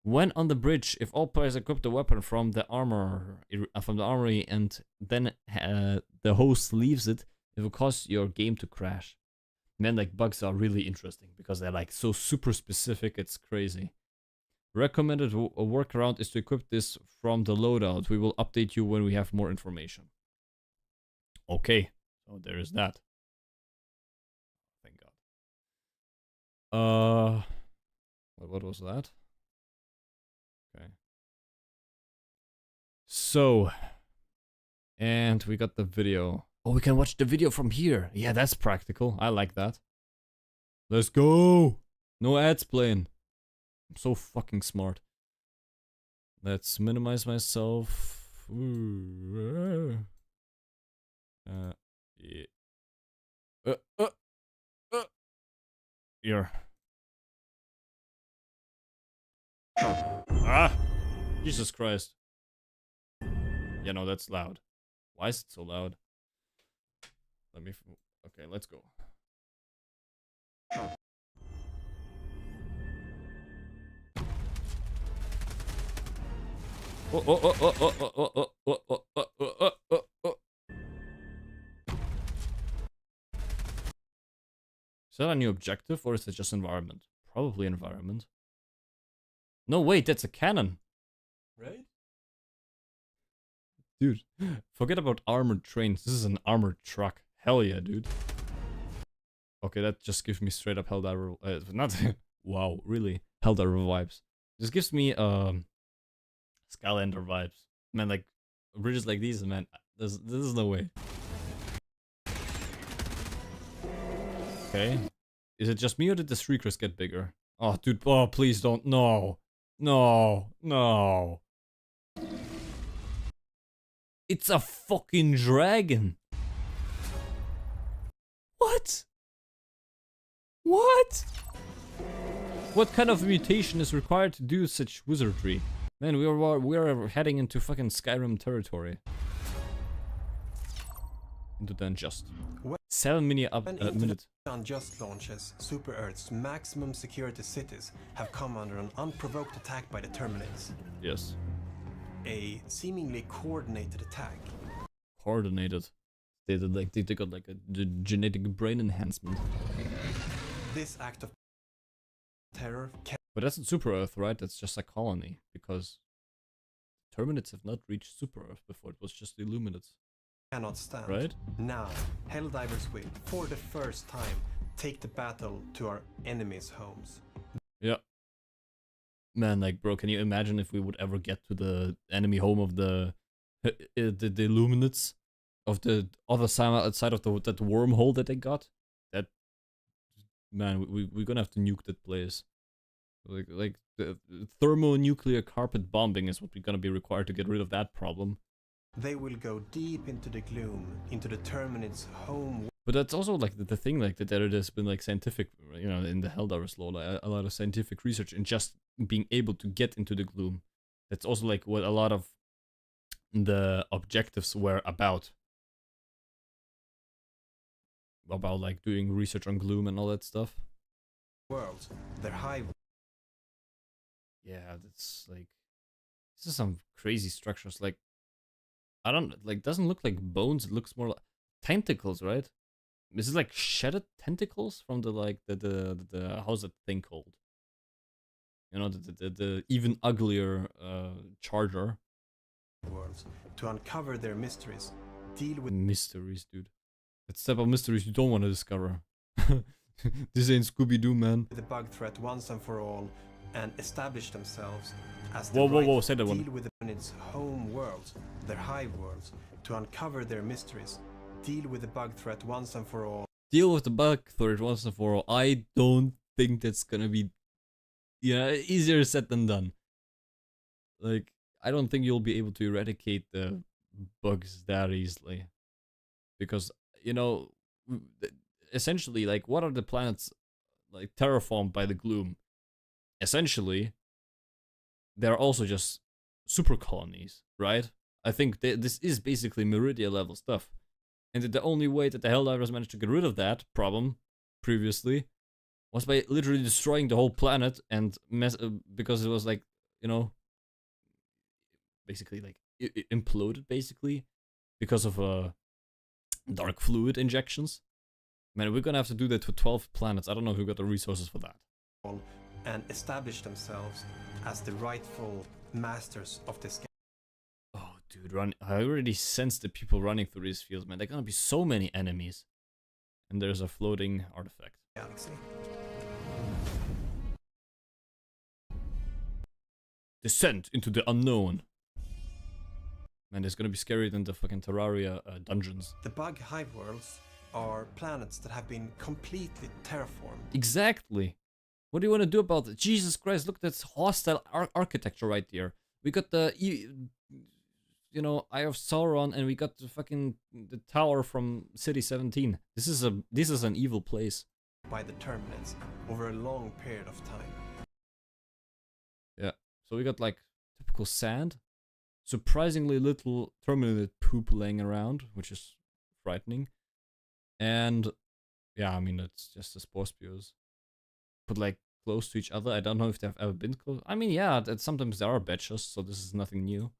When on the bridge, if all players equip the weapon from the armory, and then the host leaves it, it will cause your game to crash. Man, like bugs are really interesting because they're like so super specific. It's crazy. Recommended workaround is to equip this from the loadout. We will update you when we have more information. Okay, so there is that. Thank God. What was that? Okay. So, and we got the video. Oh, we can watch the video from here. Yeah, that's practical. I like that. Let's go. No ads playing. I'm so fucking smart. Let's minimize myself. Yeah. Here. Ah! Jesus Christ. Yeah, no, that's loud. Why is it so loud? Let me... Okay, let's go. Is that a new objective or is it just environment? Probably environment. No, wait, that's a cannon. Right? Dude, forget about armored trains. This is an armored truck. Hell yeah, dude. Okay, that just gives me straight up Helldiver... not... wow, really? Helldiver vibes. This gives me, Skylander vibes. Man, like, bridges like these, man, this is no way. Okay. Is it just me or did the shriekers get bigger? Oh, dude, oh, please don't. No. No. No. It's a fucking dragon. What? What? What kind of mutation is required to do such wizardry? Man, we are heading into fucking Skyrim territory. Into the unjust. 7 minutes. Unjust launches, Super Earth's maximum security cities have come under an unprovoked attack by the Terminids. Yes. A seemingly coordinated attack. Coordinated. They got like a genetic brain enhancement. This act of terror can... But that's not Super Earth, right? That's just a colony, because Terminids have not reached Super Earth before. It was just the Illuminates. Cannot stand. Right? Now, Helldivers will, for the first time, take the battle to our enemies' homes. Yeah. Man, like, bro, can you imagine if we would ever get to the enemy home of the Illuminates? Of the other side of that wormhole that they got? That... Man, we're gonna have to nuke that place. Like the thermonuclear carpet bombing is what we're gonna be required to get rid of that problem. They will go deep into the gloom, into the Terminids' home. But that's also like the thing, like that there has been like scientific, you know, in the Helldivers lore, like, a lot of scientific research in just being able to get into the gloom. That's also like what a lot of the objectives were about. About like doing research on gloom and all that stuff. Worlds, their high. Yeah, that's like, this is some crazy structures. Like, I don't like. Doesn't look like bones. It looks more like tentacles, right? This is like shedded tentacles from the like the how's that thing called? You know, the even uglier charger. Worlds to uncover their mysteries, deal with mysteries, dude. That step of mysteries you don't want to discover. This ain't Scooby-Doo, man. the bug threat once and for all, and establish themselves as whoa, say that deal one. with the Terminids' home worlds, their hive worlds, to uncover their mysteries, deal with the bug threat once and for all. Deal with the bug threat once and for all. I don't think that's gonna be, yeah, easier said than done. Like, I don't think you'll be able to eradicate the bugs that easily, because you know, essentially, like, what are the planets like terraformed by the gloom? Essentially, they're also just super colonies, right? I think this is basically Meridia level stuff. And the only way that the Helldivers managed to get rid of that problem previously was by literally destroying the whole planet and because it was like, you know, basically like it imploded basically because of dark fluid injections. Man, we're gonna have to do that for 12 planets. I don't know if we've got the resources for that. And establish themselves as the rightful masters of this Oh, dude, I already sense the people running through these fields, man. There are gonna be so many enemies. And there's a floating artifact. galaxy. Descent into the unknown. Man, it's gonna be scarier than the fucking Terraria dungeons. The bug hive worlds are planets that have been completely terraformed. Exactly. What do you want to do about it? Jesus Christ, look, that's hostile architecture right there. We got the, you know, Eye of Sauron, and we got the tower from City 17. This is an evil place. By the Terminids over a long period of time. Yeah. So we got like typical sand, surprisingly little Terminid poop laying around, which is frightening. And yeah, I mean, it's just the spore spews. Put like close to each other. I don't know if they've ever been close. I mean, yeah, sometimes there are batches, so this is nothing new.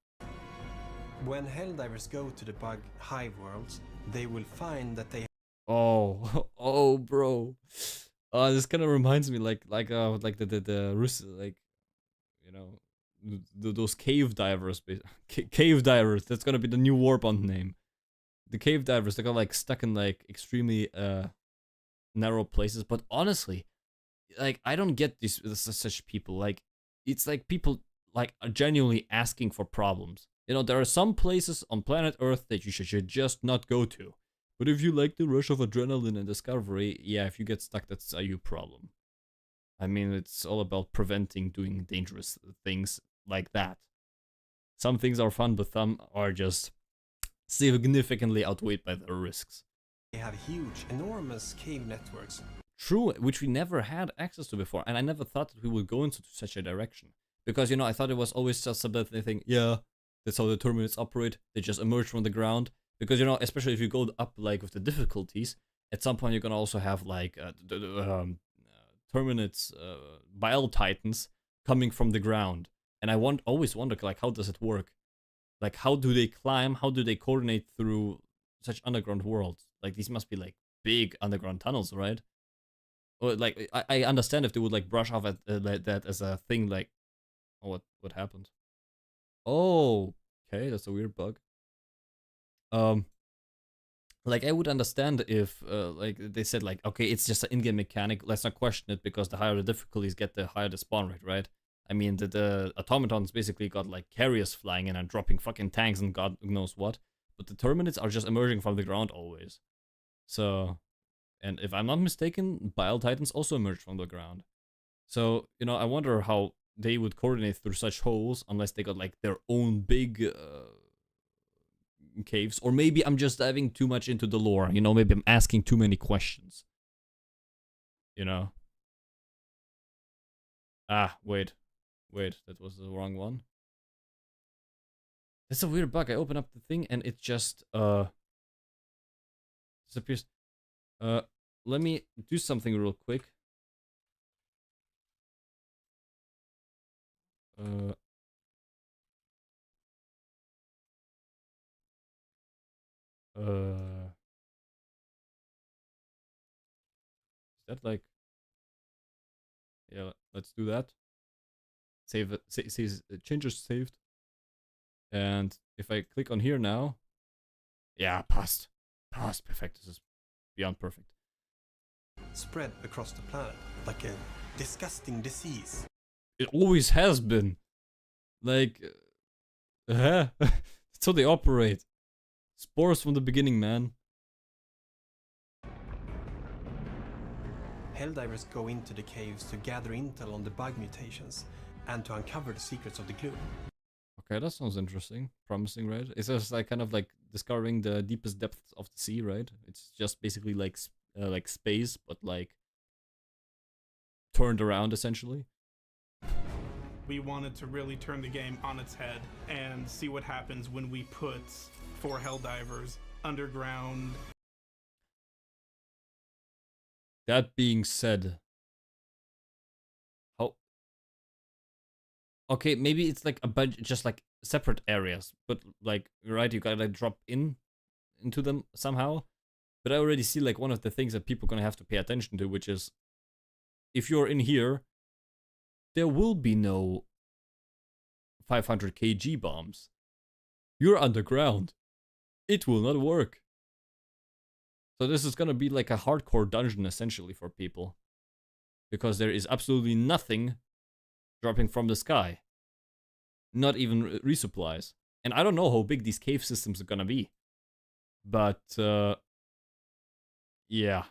When Helldivers go to the bug hive worlds, they will find that they Oh, oh, bro. This kind of reminds me like the Rus, like, you know, those cave divers. Cave divers. That's gonna be the new Warbond name. The cave divers. They got like stuck in like extremely narrow places. But honestly, like, I don't get these such people. Like, it's like people like are genuinely asking for problems. You know, there are some places on planet Earth that you should just not go to. But if you like the rush of adrenaline and discovery, yeah, if you get stuck, that's a you problem. I mean, it's all about preventing doing dangerous things like that. Some things are fun, but some are just significantly outweighed by their risks. have huge, enormous cave networks. True, which we never had access to before, and I never thought that we would go into such a direction. Because, you know, I thought it was always just about the thing, yeah, that's how the Terminids operate, they just emerge from the ground. Because, you know, especially if you go up, like, with the difficulties, at some point you're gonna also have, like, Terminids, Bile Titans coming from the ground. And I always wonder, like, how does it work? Like, how do they climb? How do they coordinate through such underground worlds? Like, these must be, like, big underground tunnels, right? Or, like, I understand if they would, like, brush off at that as a thing, like, oh, what happened? Oh, okay, that's a weird bug. Like, I would understand if, like, they said, like, okay, it's just an in-game mechanic, let's not question it, because the higher the difficulties get, the higher the spawn rate, right? I mean, the automatons basically got, like, carriers flying in and dropping fucking tanks and God knows what, but the Terminids are just emerging from the ground always. So, and if I'm not mistaken, Bile Titans also emerge from the ground. So, you know, I wonder how they would coordinate through such holes unless they got, like, their own big, caves, or maybe I'm just diving too much into the lore, you know, maybe I'm asking too many questions, you know. Ah, wait, that was the wrong one. That's a weird bug. I open up the thing and it just disappears. Let me do something real quick. Is that like, yeah, let's do that. Save it, says changes saved. And if I click on here now, yeah, passed, perfect. This is beyond perfect. Spread across the planet like a disgusting disease. It always has been. Like, that's how they operate. Spores from the beginning, man. Helldivers go into the caves to gather intel on the bug mutations and to uncover the secrets of the gloom. Okay, that sounds interesting. Promising, right? It's just like kind of like discovering the deepest depths of the sea, right? It's just basically like space, but like turned around essentially. We wanted to really turn the game on its head and see what happens when we put 4 Helldivers underground. That being said, how? Okay, maybe it's like a bunch, just like separate areas, but like, right, you gotta like drop into them somehow. But I already see like one of the things that people are gonna have to pay attention to, which is if you're in here, there will be no 500 kg bombs. You're underground. It will not work. So this is gonna be like a hardcore dungeon essentially for people. Because there is absolutely nothing dropping from the sky. Not even resupplies. And I don't know how big these cave systems are gonna be. But, yeah.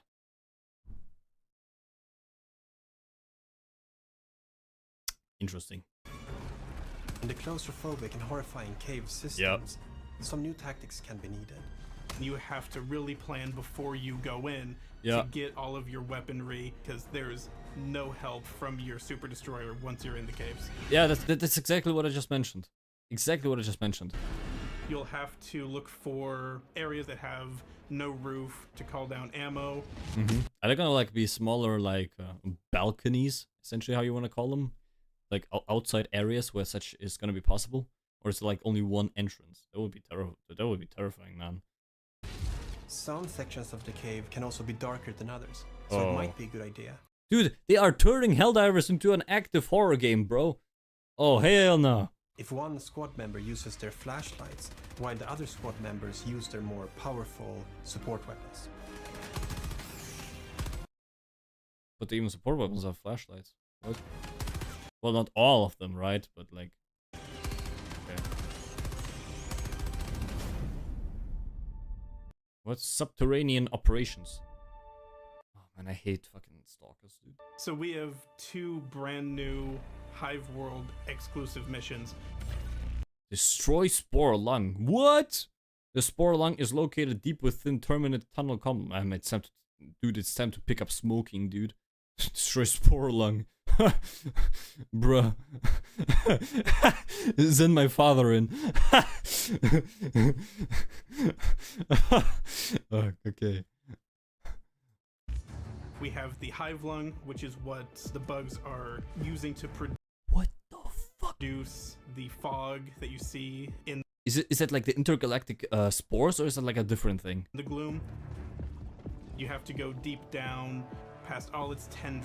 Interesting. In the claustrophobic and horrifying cave systems, some new tactics can be needed. You have to really plan before you go in to get all of your weaponry, because there's no help from your super destroyer once you're in the caves. Yeah, that's exactly what I just mentioned. Exactly what I just mentioned. You'll have to look for areas that have no roof to call down ammo. Are they gonna like be smaller like balconies, essentially how you want to call them? Like outside areas where such is gonna be possible? Or is it like only one entrance? That would be terrifying, man. Some sections of the cave can also be darker than others, so it might be a good idea. Dude, they are turning Helldivers into an active horror game, bro. Oh, hell no. If one squad member uses their flashlights, while the other squad members use their more powerful support weapons. But even support weapons have flashlights. What? Well, not all of them, right? But like... Okay. What's subterranean operations? Oh man, I hate fucking stalkers, dude. So we have 2 brand new Hive World exclusive missions. Destroy Spore Lung. What? The Spore Lung is located deep within Terminate Tunnel it's time to, dude, it's time to pick up smoking, dude. Destroy Spore Lung. Bruh. Send my father in. Okay. We have the Hive Lung, which is what the bugs are using to What the fuck? produce the fog that you see in Is it like the intergalactic spores, or is it like a different thing? the gloom. You have to go deep down past all its tendrils.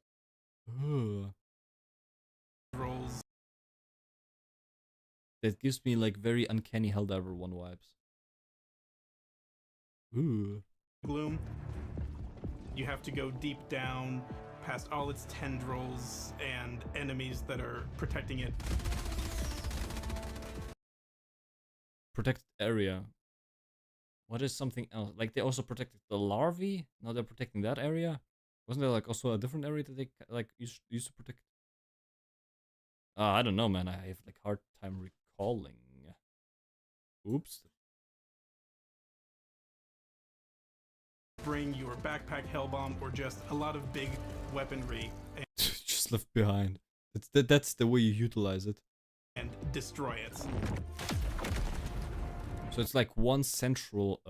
That gives me like very uncanny Helldiver 1 vibes. Ooh. Gloom. You have to go deep down past all its tendrils and enemies that are protecting it. Protected area. What is something else? Like they also protected the larvae? Now they're protecting that area? Wasn't there like also a different area that they like used to protect? I don't know, man. I have like hard time recalling. Oops. Bring your backpack hellbomb or just a lot of big weaponry Just left behind. That's the way you utilize it. and destroy it. So it's like one central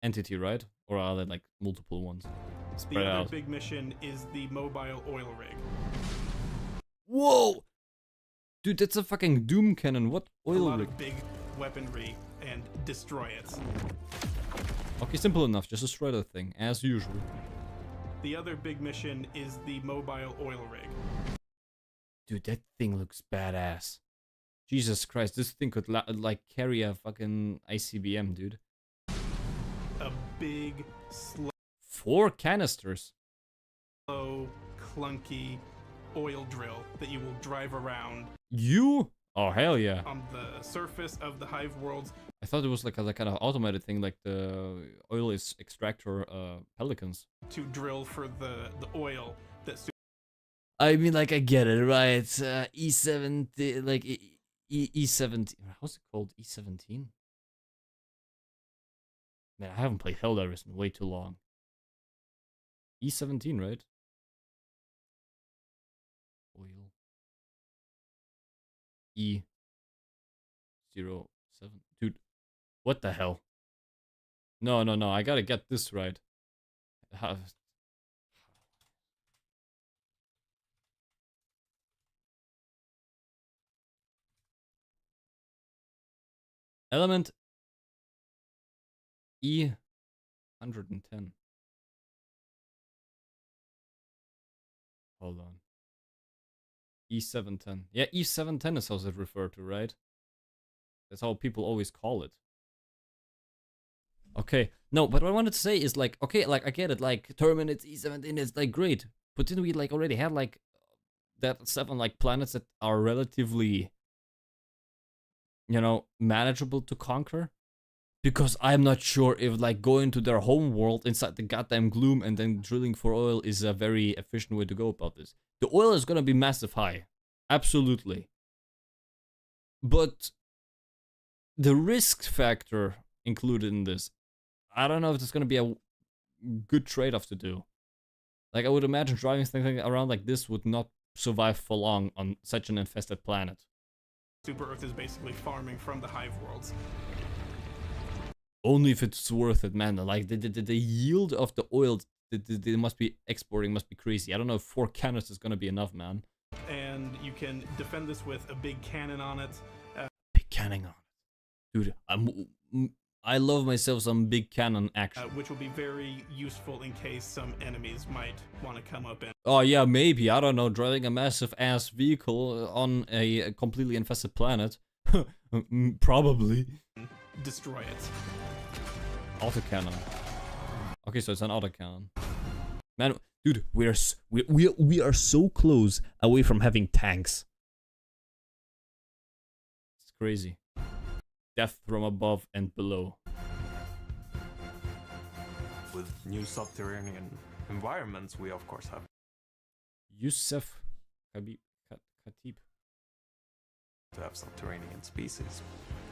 entity, right? Or are there like multiple ones? The Spread other out. big mission is the mobile oil rig. Whoa! Dude, that's a fucking doom cannon. What A oil lot rig? of big weaponry and destroy it. Okay, simple enough. Just destroy that thing, as usual. The other big mission is the mobile oil rig. Dude, that thing looks badass. Jesus Christ, this thing could like carry a fucking ICBM, dude. A big, 4 canisters. slow, clunky oil drill that you will drive around You? Oh hell yeah! on the surface of the Hive worlds. I thought it was like a kind of automated thing, like the oil is extractor pelicans. To drill for the oil that I mean, like I get it, right? E70, like E17. How's it called? E17. Man, I haven't played Helldivers in way too long. E17, right? Oil. E07. Dude, what the hell? No, I gotta get this right. Element E110. Hold on. E710. Yeah, E710 is how it's referred to, right? That's how people always call it. Okay, no, but what I wanted to say is like, okay, like I get it, like Terminates E17 is like great, but didn't we like already have like that 7 like planets that are relatively, you know, manageable to conquer? Because I'm not sure if like going to their home world inside the goddamn gloom and then drilling for oil is a very efficient way to go about this. The oil is gonna be massive high, absolutely, but the risk factor included in this, I don't know if it's gonna be a good trade-off to do. Like I would imagine driving something around like this would not survive for long on such an infested planet. Super Earth is basically farming from the hive worlds. Only if it's worth it, man. Like the yield of the oil they must be exporting must be crazy. I don't know if 4 cannons is gonna be enough, man. And you can defend this with a big cannon on it. Big cannon on it. Dude, I love myself some big cannon action. Which will be very useful in case some enemies might want to come up and... Oh yeah, maybe. I don't know. Driving a massive ass vehicle on a completely infested planet. Probably. Destroy it. Autocannon. Okay, so it's an autocannon. Man, dude, we are so close away from having tanks. It's crazy. Death from above and below. With new subterranean environments, we of course have Yusuf Khatib. to have subterranean species.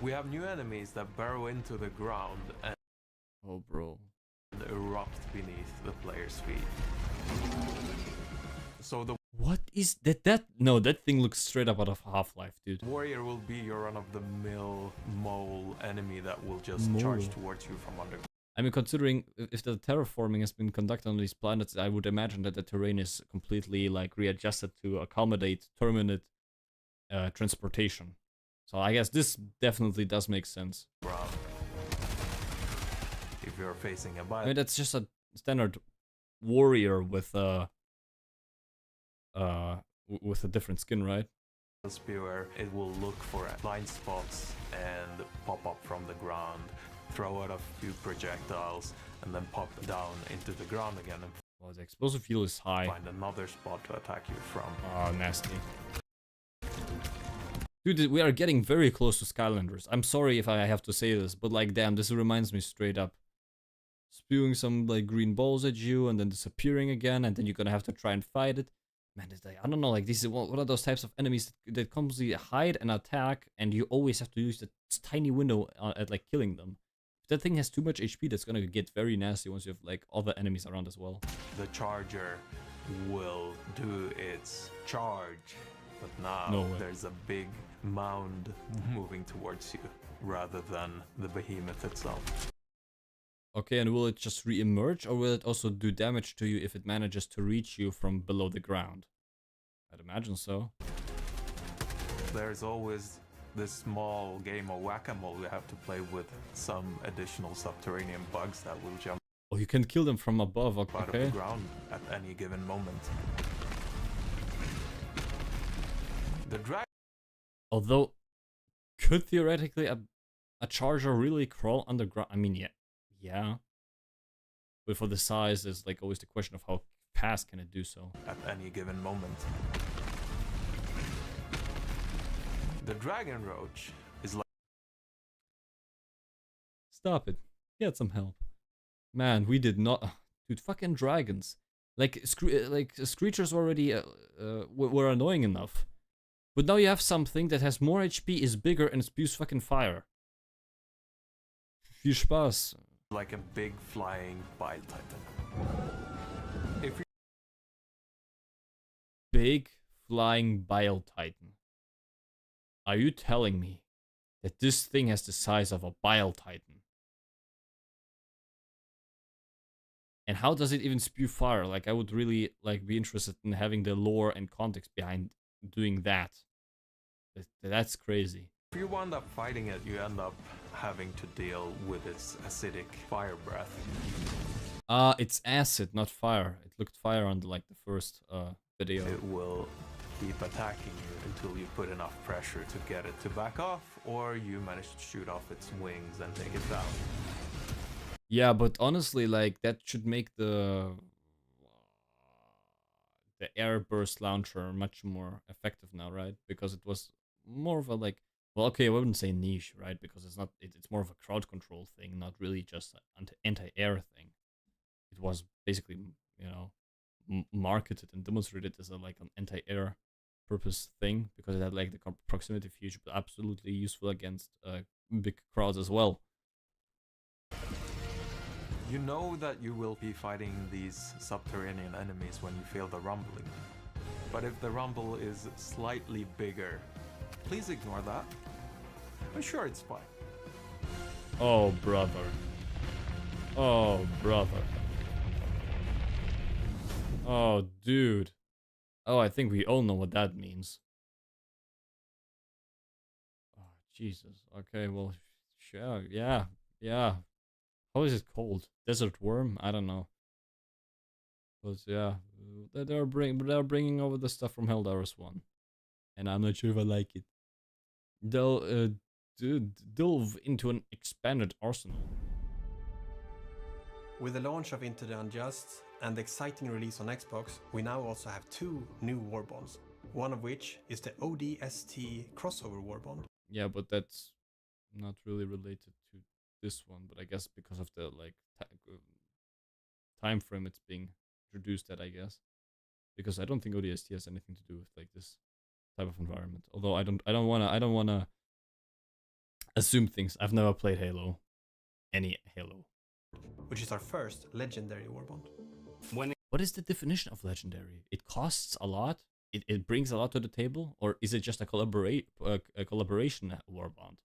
We have new enemies that burrow into the ground and Oh, bro. erupt beneath the player's feet. So the What is that? No, that thing looks straight up out of Half-Life, dude. warrior will be your run-of-the-mill mole enemy that will just charge towards you from underground. I mean, considering if the terraforming has been conducted on these planets, I would imagine that the terrain is completely like readjusted to accommodate Terminate transportation. So I guess this definitely does make sense. If you're facing a I mean, that's just a standard warrior with a different skin, right? spewer, it will look for blind spots and pop up from the ground, throw out a few projectiles, and then pop down into the ground again and Well, the explosive fuel is high. find another spot to attack you from. Oh, nasty. Dude, we are getting very close to Skylanders. I'm sorry if I have to say this, but like, damn, this reminds me straight up. Spewing some like green balls at you and then disappearing again, and then you're gonna have to try and fight it. Man, it's like, I don't know, like this is one of those types of enemies that constantly hide and attack, and you always have to use that tiny window at like killing them. If that thing has too much HP, that's gonna get very nasty once you have like other enemies around as well. The charger will do its charge, but now No way. there's a big mound moving towards you rather than the behemoth itself. Okay, and will it just re-emerge, or will it also do damage to you if it manages to reach you from below the ground? I'd imagine so. There's always this small game of whack-a-mole you have to play with some additional subterranean bugs that will jump Oh, you can kill them from above, out of okay. the ground at any given moment. The dragon Although, could theoretically a charger really crawl underground? I mean, yeah. But for the size, there's like always the question of how fast can it do so. at any given moment. The dragon roach is like Stop it. Get some help. Man, we did not... Dude, fucking dragons. Like, Screechers already were annoying enough. But now you have something that has more HP, is bigger, and spews fucking fire. Viel Spaß. like a big flying bile titan. If you Big flying bile titan. Are you telling me that this thing has the size of a bile titan? And how does it even spew fire? Like, I would really like be interested in having the lore and context behind doing that. That's crazy. If you wind up fighting it, you end up having to deal with its acidic fire breath. It's acid, not fire. It looked fire on the, like the first video. It will keep attacking you until you put enough pressure to get it to back off, or you manage to shoot off its wings and take it down. Yeah, but honestly, like, that should make the air burst launcher much more effective now, right? Because it was more of a, like, well, okay, I wouldn't say niche, right? Because it's not, it's more of a crowd control thing, not really just an anti-air thing. It was basically, you know, marketed and demonstrated as a, like, an anti-air purpose thing, because it had, like, the proximity fusion, but absolutely useful against big crowds as well. You know that you will be fighting these subterranean enemies when you feel the rumbling. But if the rumble is slightly bigger, please ignore that. I'm sure it's fine. Oh, brother. Oh, brother. Oh, dude. Oh, I think we all know what that means. Oh, Jesus. Okay, well, sure. Yeah, yeah. How is it called? Desert worm? I don't know. But yeah, they're bringing over the stuff from Helldivers 1, and I'm not sure if I like it. They'll delve into an expanded arsenal. With the launch of Into the Unjust and the exciting release on Xbox, we now also have 2 new warbonds. One of which is the ODST crossover warbond. Yeah, but that's not really related to this one, but I guess because of the, like, time frame it's being introduced at, I guess, because I don't think ODST has anything to do with, like, this type of environment. Although I don't wanna assume things. I've never played Halo, any Halo. Which is our first legendary warbond. What is the definition of legendary? It costs a lot. It brings a lot to the table, or is it just a collaboration warbond?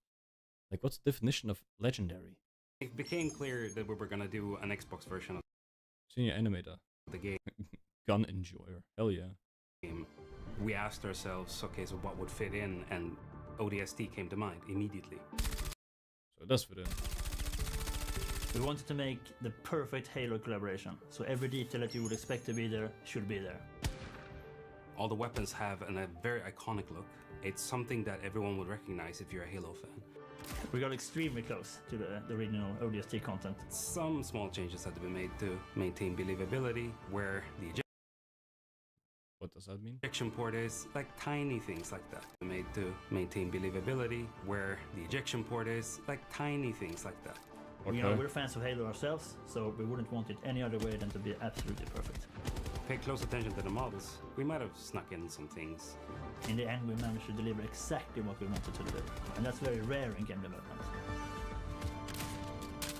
Like, what's the definition of legendary? It became clear that we were going to do an Xbox version of Senior animator. the game. Gun enjoyer. Hell yeah. We asked ourselves, okay, so what would fit in? And ODST came to mind immediately. So it does fit in. We wanted to make the perfect Halo collaboration, so every detail that you would expect to be there should be there. All the weapons have a very iconic look. It's something that everyone would recognize if you're a Halo fan. We got extremely close to the original ODST content. Some small changes had to be made to maintain believability, where the What does that mean? ejection port is, like tiny things like that. Made to maintain believability, where the ejection port is, like tiny things like that. Okay. You know, we're fans of Halo ourselves, so we wouldn't want it any other way than to be absolutely perfect. Pay close attention to the models. We might have snuck in some things. In the end, we managed to deliver exactly what we wanted to deliver, and that's very rare in game development.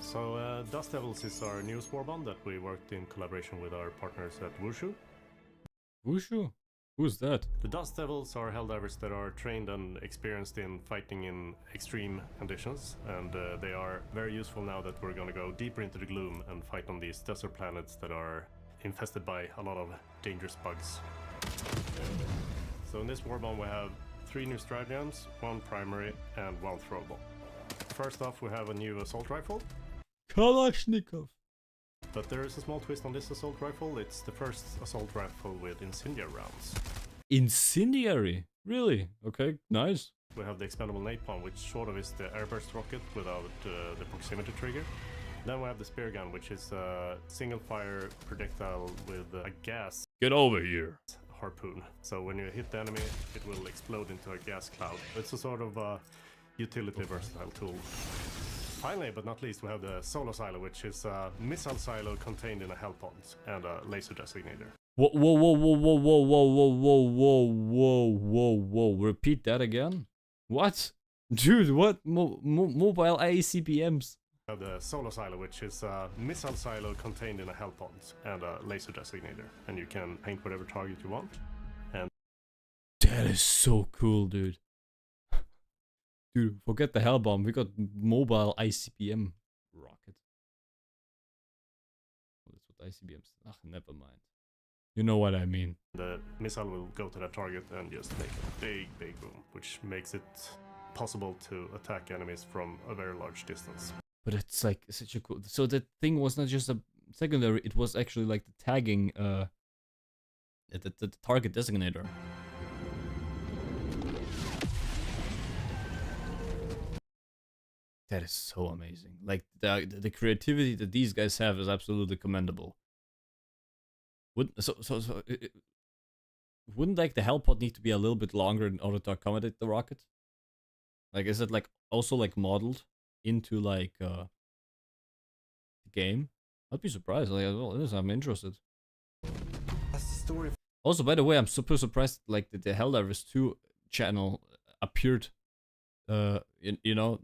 So Dust Devils is our newest warbond that we worked in collaboration with our partners at Wushu. Wushu? Who's that? The Dust Devils are Helldivers that are trained and experienced in fighting in extreme conditions, and they are very useful now that we're going to go deeper into the gloom and fight on these desert planets that are infested by a lot of dangerous bugs. So in this warbond we have 3 new stride guns, 1 primary and 1 throwable. First off, we have a new assault rifle. Kalashnikov. But there is a small twist on this assault rifle. It's the first assault rifle with incendiary rounds. Incendiary? Really? Okay, nice. We have the expendable napalm, which sort of is the airburst rocket without the proximity trigger. Then we have the spear gun, which is a single fire projectile with a gas Get over here. harpoon. So when you hit the enemy, it will explode into a gas cloud. It's a sort of utility versatile tool. Finally, but not least, we have the solo silo, which is a missile silo contained in a hell pod and a laser designator. Whoa, whoa, whoa, whoa, whoa, whoa, whoa, whoa, whoa, whoa, whoa, whoa. Repeat that again? What? Dude, what? Mobile ICBMs. We have the solo silo, which is a missile silo contained in a hell pod and a laser designator. And you can paint whatever target you want. And that is so cool, dude. Dude, forget the hell bomb. We got mobile ICBM rocket. Well, that's what ICBMs. Ugh, never mind. You know what I mean. the missile will go to that target and just make a big, big boom, which makes it possible to attack enemies from a very large distance. But it's like such a cool. So the thing was not just a secondary; it was actually like the tagging, the target designator. that is so amazing. Like the creativity that these guys have is absolutely commendable. Wouldn't like the helipod need to be a little bit longer in order to accommodate the rocket? Like, is it like also like modeled into like the game? I'd be surprised. Like, well, it is. I'm interested. That's the story. Also, by the way, I'm super surprised like the Helldivers 2 channel appeared, you know,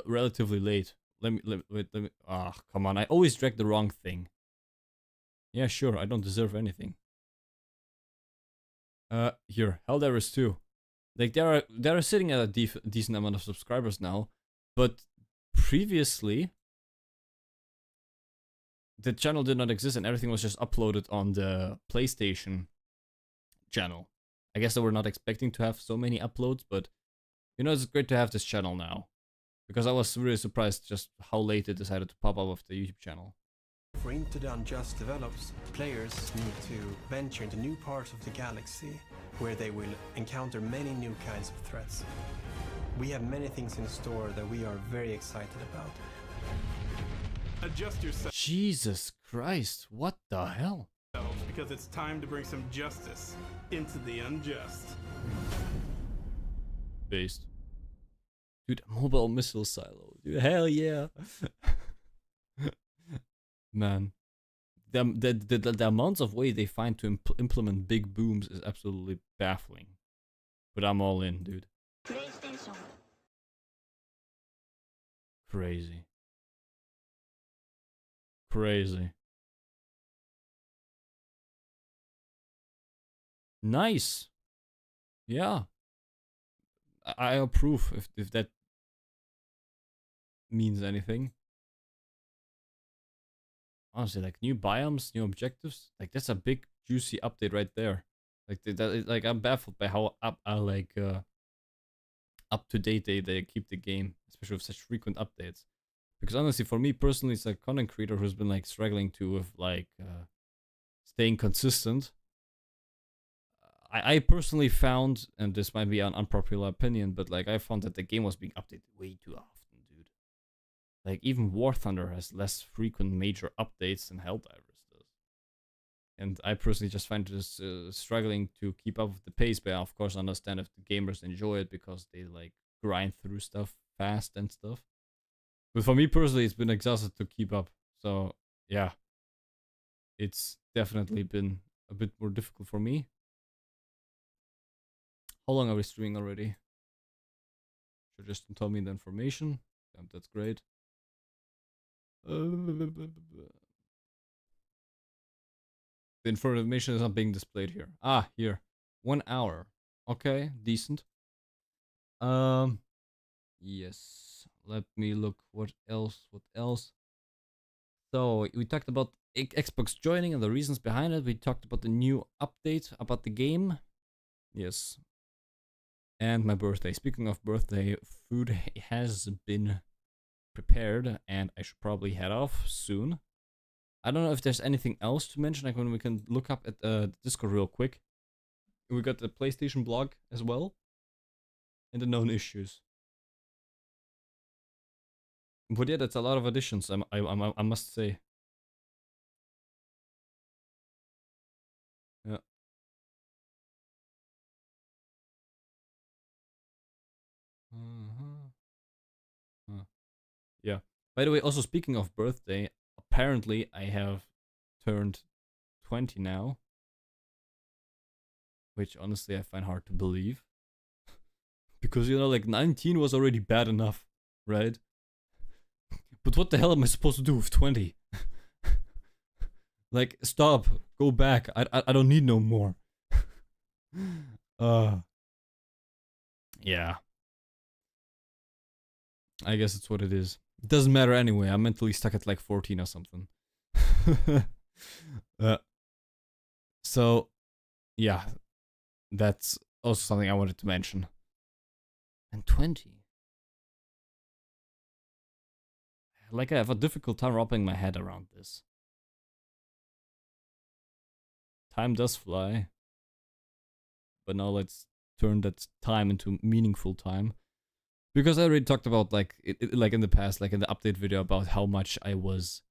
relatively late. Let me. Ah, come on! I always drag the wrong thing. Yeah, sure. I don't deserve anything. Here, Helldivers 2. Like they're sitting at a decent amount of subscribers now, but previously the channel did not exist and everything was just uploaded on the PlayStation channel. I guess they were not expecting to have so many uploads, but you know, it's great to have this channel now. Because I was really surprised just how late it decided to pop up of the YouTube channel. For Into the Unjust develops, players need to venture into new parts of the galaxy where they will encounter many new kinds of threats. We have many things in store that we are very excited about. Adjust yourself. Jesus Christ, what the hell? Because it's time to bring some justice into the unjust. Based. Dude, mobile missile silo. Dude, hell yeah. Man. The amounts of ways they find to implement big booms is absolutely baffling. But I'm all in, dude. Crazy. Crazy. Nice. Yeah. I approve if that means anything. Honestly, like new biomes, new objectives, like that's a big juicy update right there. Like I'm baffled by how up to date they keep the game, especially with such frequent updates. Because honestly, for me personally, it's a content creator who's been like struggling to with like staying consistent. I personally found, and this might be an unpopular opinion, but like I found that the game was being updated way too often, dude. Like even War Thunder has less frequent major updates than Helldivers does. And I personally just find this struggling to keep up with the pace, but I of course understand if the gamers enjoy it because they like grind through stuff fast and stuff. But for me personally, it's been exhausted to keep up. So yeah, it's definitely been a bit more difficult for me. How long are we streaming already? Should just tell me the information. Damn, that's great. The information is not being displayed here. Ah, here. 1 hour. Okay, decent. Yes. Let me look. What else? So, we talked about Xbox joining and the reasons behind it. We talked about the new update about the game. Yes. And my birthday. Speaking of birthday, food has been prepared and I should probably head off soon. I don't know if there's anything else to mention. Like when we can look up at Discord real quick. We got the PlayStation blog as well. And the known issues. But yeah, that's a lot of additions, I must say. Yeah. Yeah. By the way, also speaking of birthday, apparently I have turned 20 now. Which honestly I find hard to believe. Because, you know, like 19 was already bad enough, right? But what the hell am I supposed to do with 20? Like, stop. Go back. I don't need no more. Yeah. I guess it's what it is. It doesn't matter anyway. I'm mentally stuck at like 14 or something. So, yeah. That's also something I wanted to mention. And 20. Like, I have a difficult time wrapping my head around this. Time does fly. But now let's turn that time into meaningful time. Because I already talked about like like in the past, like in the update video, about how much I was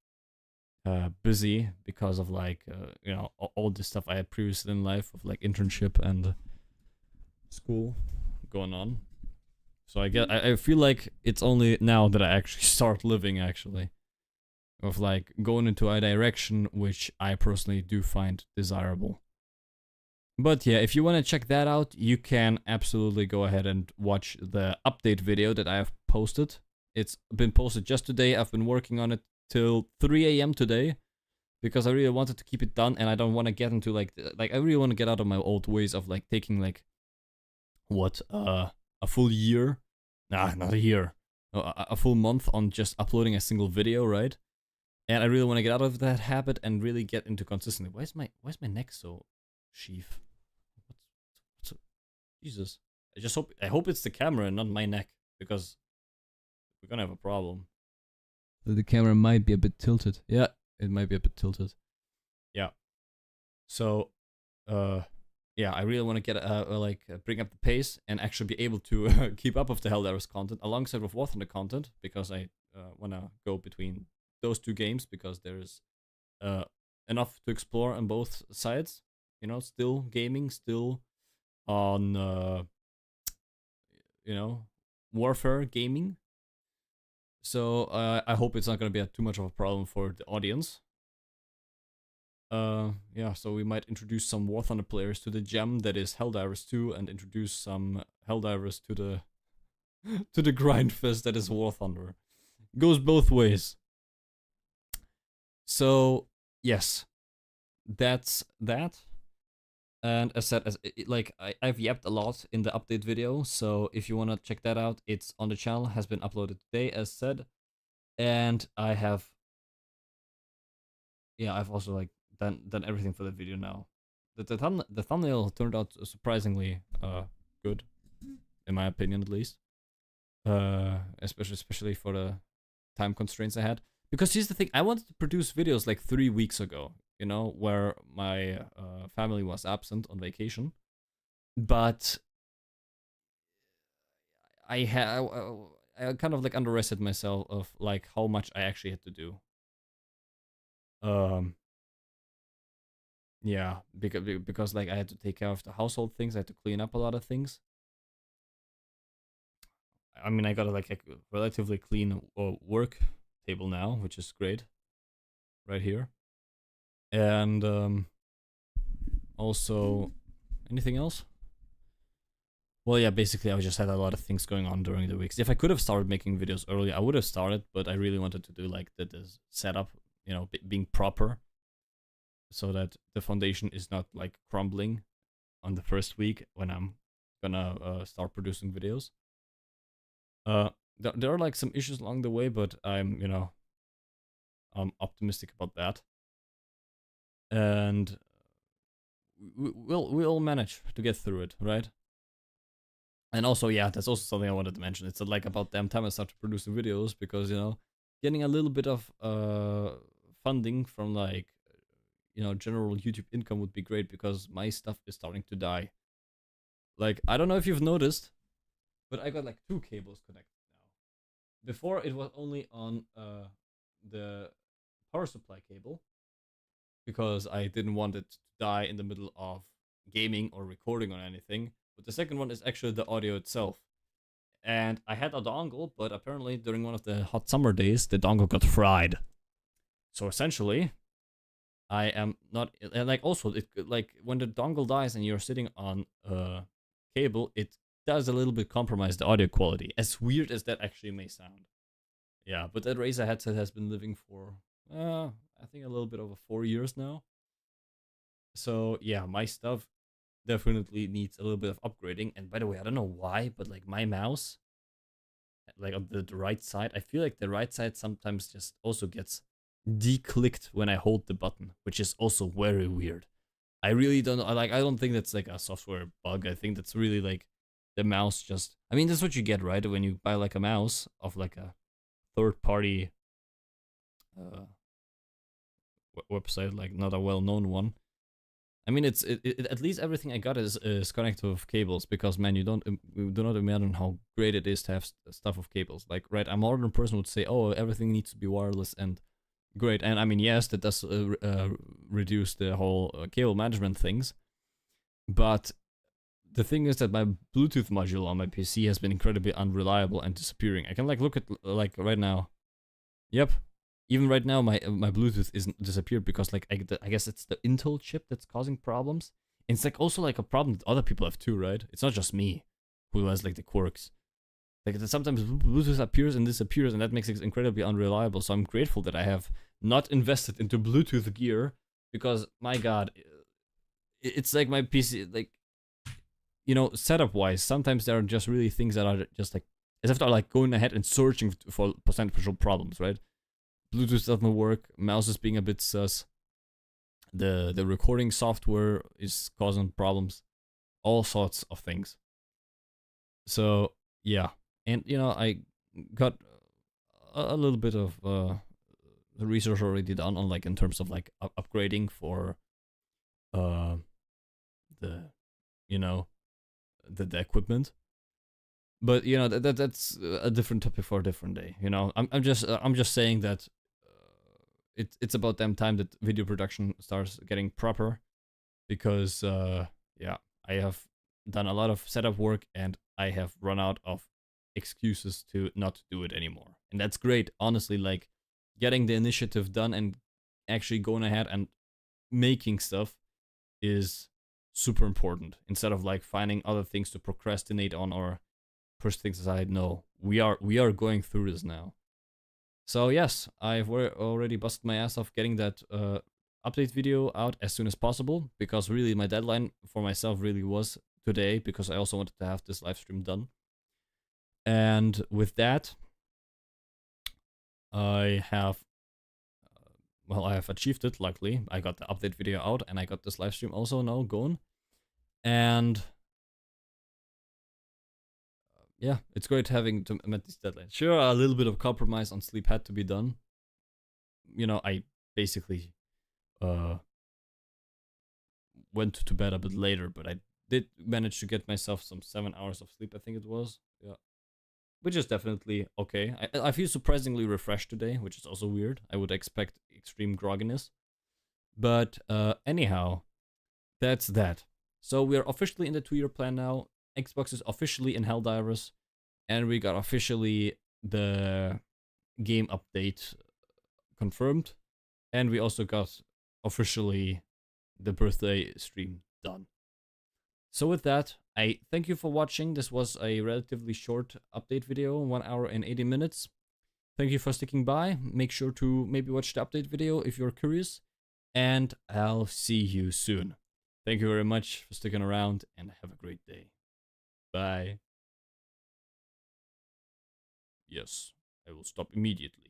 busy because of like you know, all the stuff I had previously in life of like internship and school going on. So I feel like it's only now that I actually start living actually, of like going into a direction which I personally do find desirable. But yeah, if you want to check that out, you can absolutely go ahead and watch the update video that I have posted. It's been posted just today. I've been working on it till 3 a.m. today because I really wanted to keep it done, and I don't want to get into like I really want to get out of my old ways of like taking like what a full year, nah, not a year, a full month on just uploading a single video, right? And I really want to get out of that habit and really get into consistency. Why is my neck so sheaf? Jesus. I hope it's the camera and not my neck, because we're gonna have a problem. The camera might be a bit tilted. Yeah, it might be a bit tilted. Yeah. So, yeah, I really want to get bring up the pace and actually be able to keep up with the Helldivers content alongside with War Thunder content, because I want to go between those two games, because there's enough to explore on both sides. You know, still gaming, still on you know, warfare gaming. So I hope it's not going to be too much of a problem for the audience. Yeah, so we might introduce some War Thunder players to the gem that is Helldivers 2, and introduce some Helldivers to the to the grind fest that is War Thunder. Goes both ways. So yes, that's that. And as said, I've yapped a lot in the update video, so if you want to check that out, it's on the channel, has been uploaded today, as said. And I have, yeah, I've also like done everything for the video now. The thumbnail turned out surprisingly good, in my opinion at least. Especially for the time constraints I had. Because here's the thing, I wanted to produce videos like 3 weeks ago, you know, where my family was absent on vacation. But I kind of like underestimated myself of like how much I actually had to do. Yeah, because like I had to take care of the household things, I had to clean up a lot of things. I mean, I got like a relatively clean work table now, which is great, right here. And also, anything else? Well, yeah, basically I just had a lot of things going on during the weeks. If I could have started making videos early, I would have started, but I really wanted to do like the setup, you know, being proper, so that the foundation is not like crumbling on the first week when I'm gonna start producing videos. There are like some issues along the way, but I'm, you know, I'm optimistic about that. And we'll manage to get through it, right? And also, yeah, that's also something I wanted to mention. It's like about damn time I started producing videos, because, you know, getting a little bit of funding from like, you know, general YouTube income would be great, because my stuff is starting to die. Like, I don't know if you've noticed, but I got like 2 cables connected now. Before it was only on the power supply cable, because I didn't want it to die in the middle of gaming or recording on anything. But the second one is actually the audio itself. And I had a dongle, but apparently during one of the hot summer days, the dongle got fried. So essentially, I am not, and like also, it, like when the dongle dies and you're sitting on a cable, it does a little bit compromise the audio quality, as weird as that actually may sound. Yeah, but that Razer headset has been living for, I think a little bit over 4 years now. So yeah, my stuff definitely needs a little bit of upgrading. And by the way, I don't know why, but like my mouse, like on the right side, I feel like the right side sometimes just also gets declicked when I hold the button, which is also very weird. I really don't know, like I don't think that's like a software bug. I think that's really like the mouse just, I mean, that's what you get, right? When you buy like a mouse of like a third party website, like not a well-known one. I mean, at least everything I got is connected with cables, because man, you do not imagine how great it is to have stuff with cables. Like, right, a modern person would say, oh, everything needs to be wireless and great. And I mean, yes, that does reduce the whole cable management things. But the thing is that my Bluetooth module on my PC has been incredibly unreliable and disappearing. I can like look at like right now. Yep. Even right now, my Bluetooth isn't disappeared because like I guess it's the Intel chip that's causing problems. And it's like also like a problem that other people have too, right? It's not just me who has like the quirks. Like sometimes Bluetooth appears and disappears, and that makes it incredibly unreliable. So I'm grateful that I have not invested into Bluetooth gear, because my God, it's like my PC, like, you know, setup wise, sometimes there are just really things that are just like, as if they're like going ahead and searching for potential problems, right? Bluetooth doesn't work, mouse is being a bit sus, the recording software is causing problems, all sorts of things. So yeah, and you know, I got a little bit of the research already done on like in terms of like upgrading for the, you know, the equipment. But you know, that's a different topic for a different day. You know, I'm just saying that it's about damn time that video production starts getting proper, because yeah, I have done a lot of setup work and I have run out of excuses to not do it anymore. And that's great, honestly. Like, getting the initiative done and actually going ahead and making stuff is super important, instead of like finding other things to procrastinate on or push things aside. No, we are going through this now. So yes, I've already busted my ass off getting that update video out as soon as possible, because really my deadline for myself really was today, because I also wanted to have this live stream done. And with that, I have well, I have achieved it. Luckily, I got the update video out, and I got this live stream also now going. And yeah, it's great having to meet these deadlines. Sure, a little bit of compromise on sleep had to be done. You know, I basically went to bed a bit later, but I did manage to get myself some 7 hours of sleep, I think it was. Yeah. Which is definitely okay. I feel surprisingly refreshed today, which is also weird. I would expect extreme grogginess. But anyhow, that's that. So we are officially in the 2-year plan now. Xbox is officially in Helldivers, and we got officially the game update confirmed, and we also got officially the birthday stream done. So with that, I thank you for watching. This was a relatively short update video, 1 hour and 80 minutes. Thank you for sticking by. Make sure to maybe watch the update video if you're curious, and I'll see you soon. Thank you very much for sticking around, and have a great day. Bye. Yes, I will stop immediately.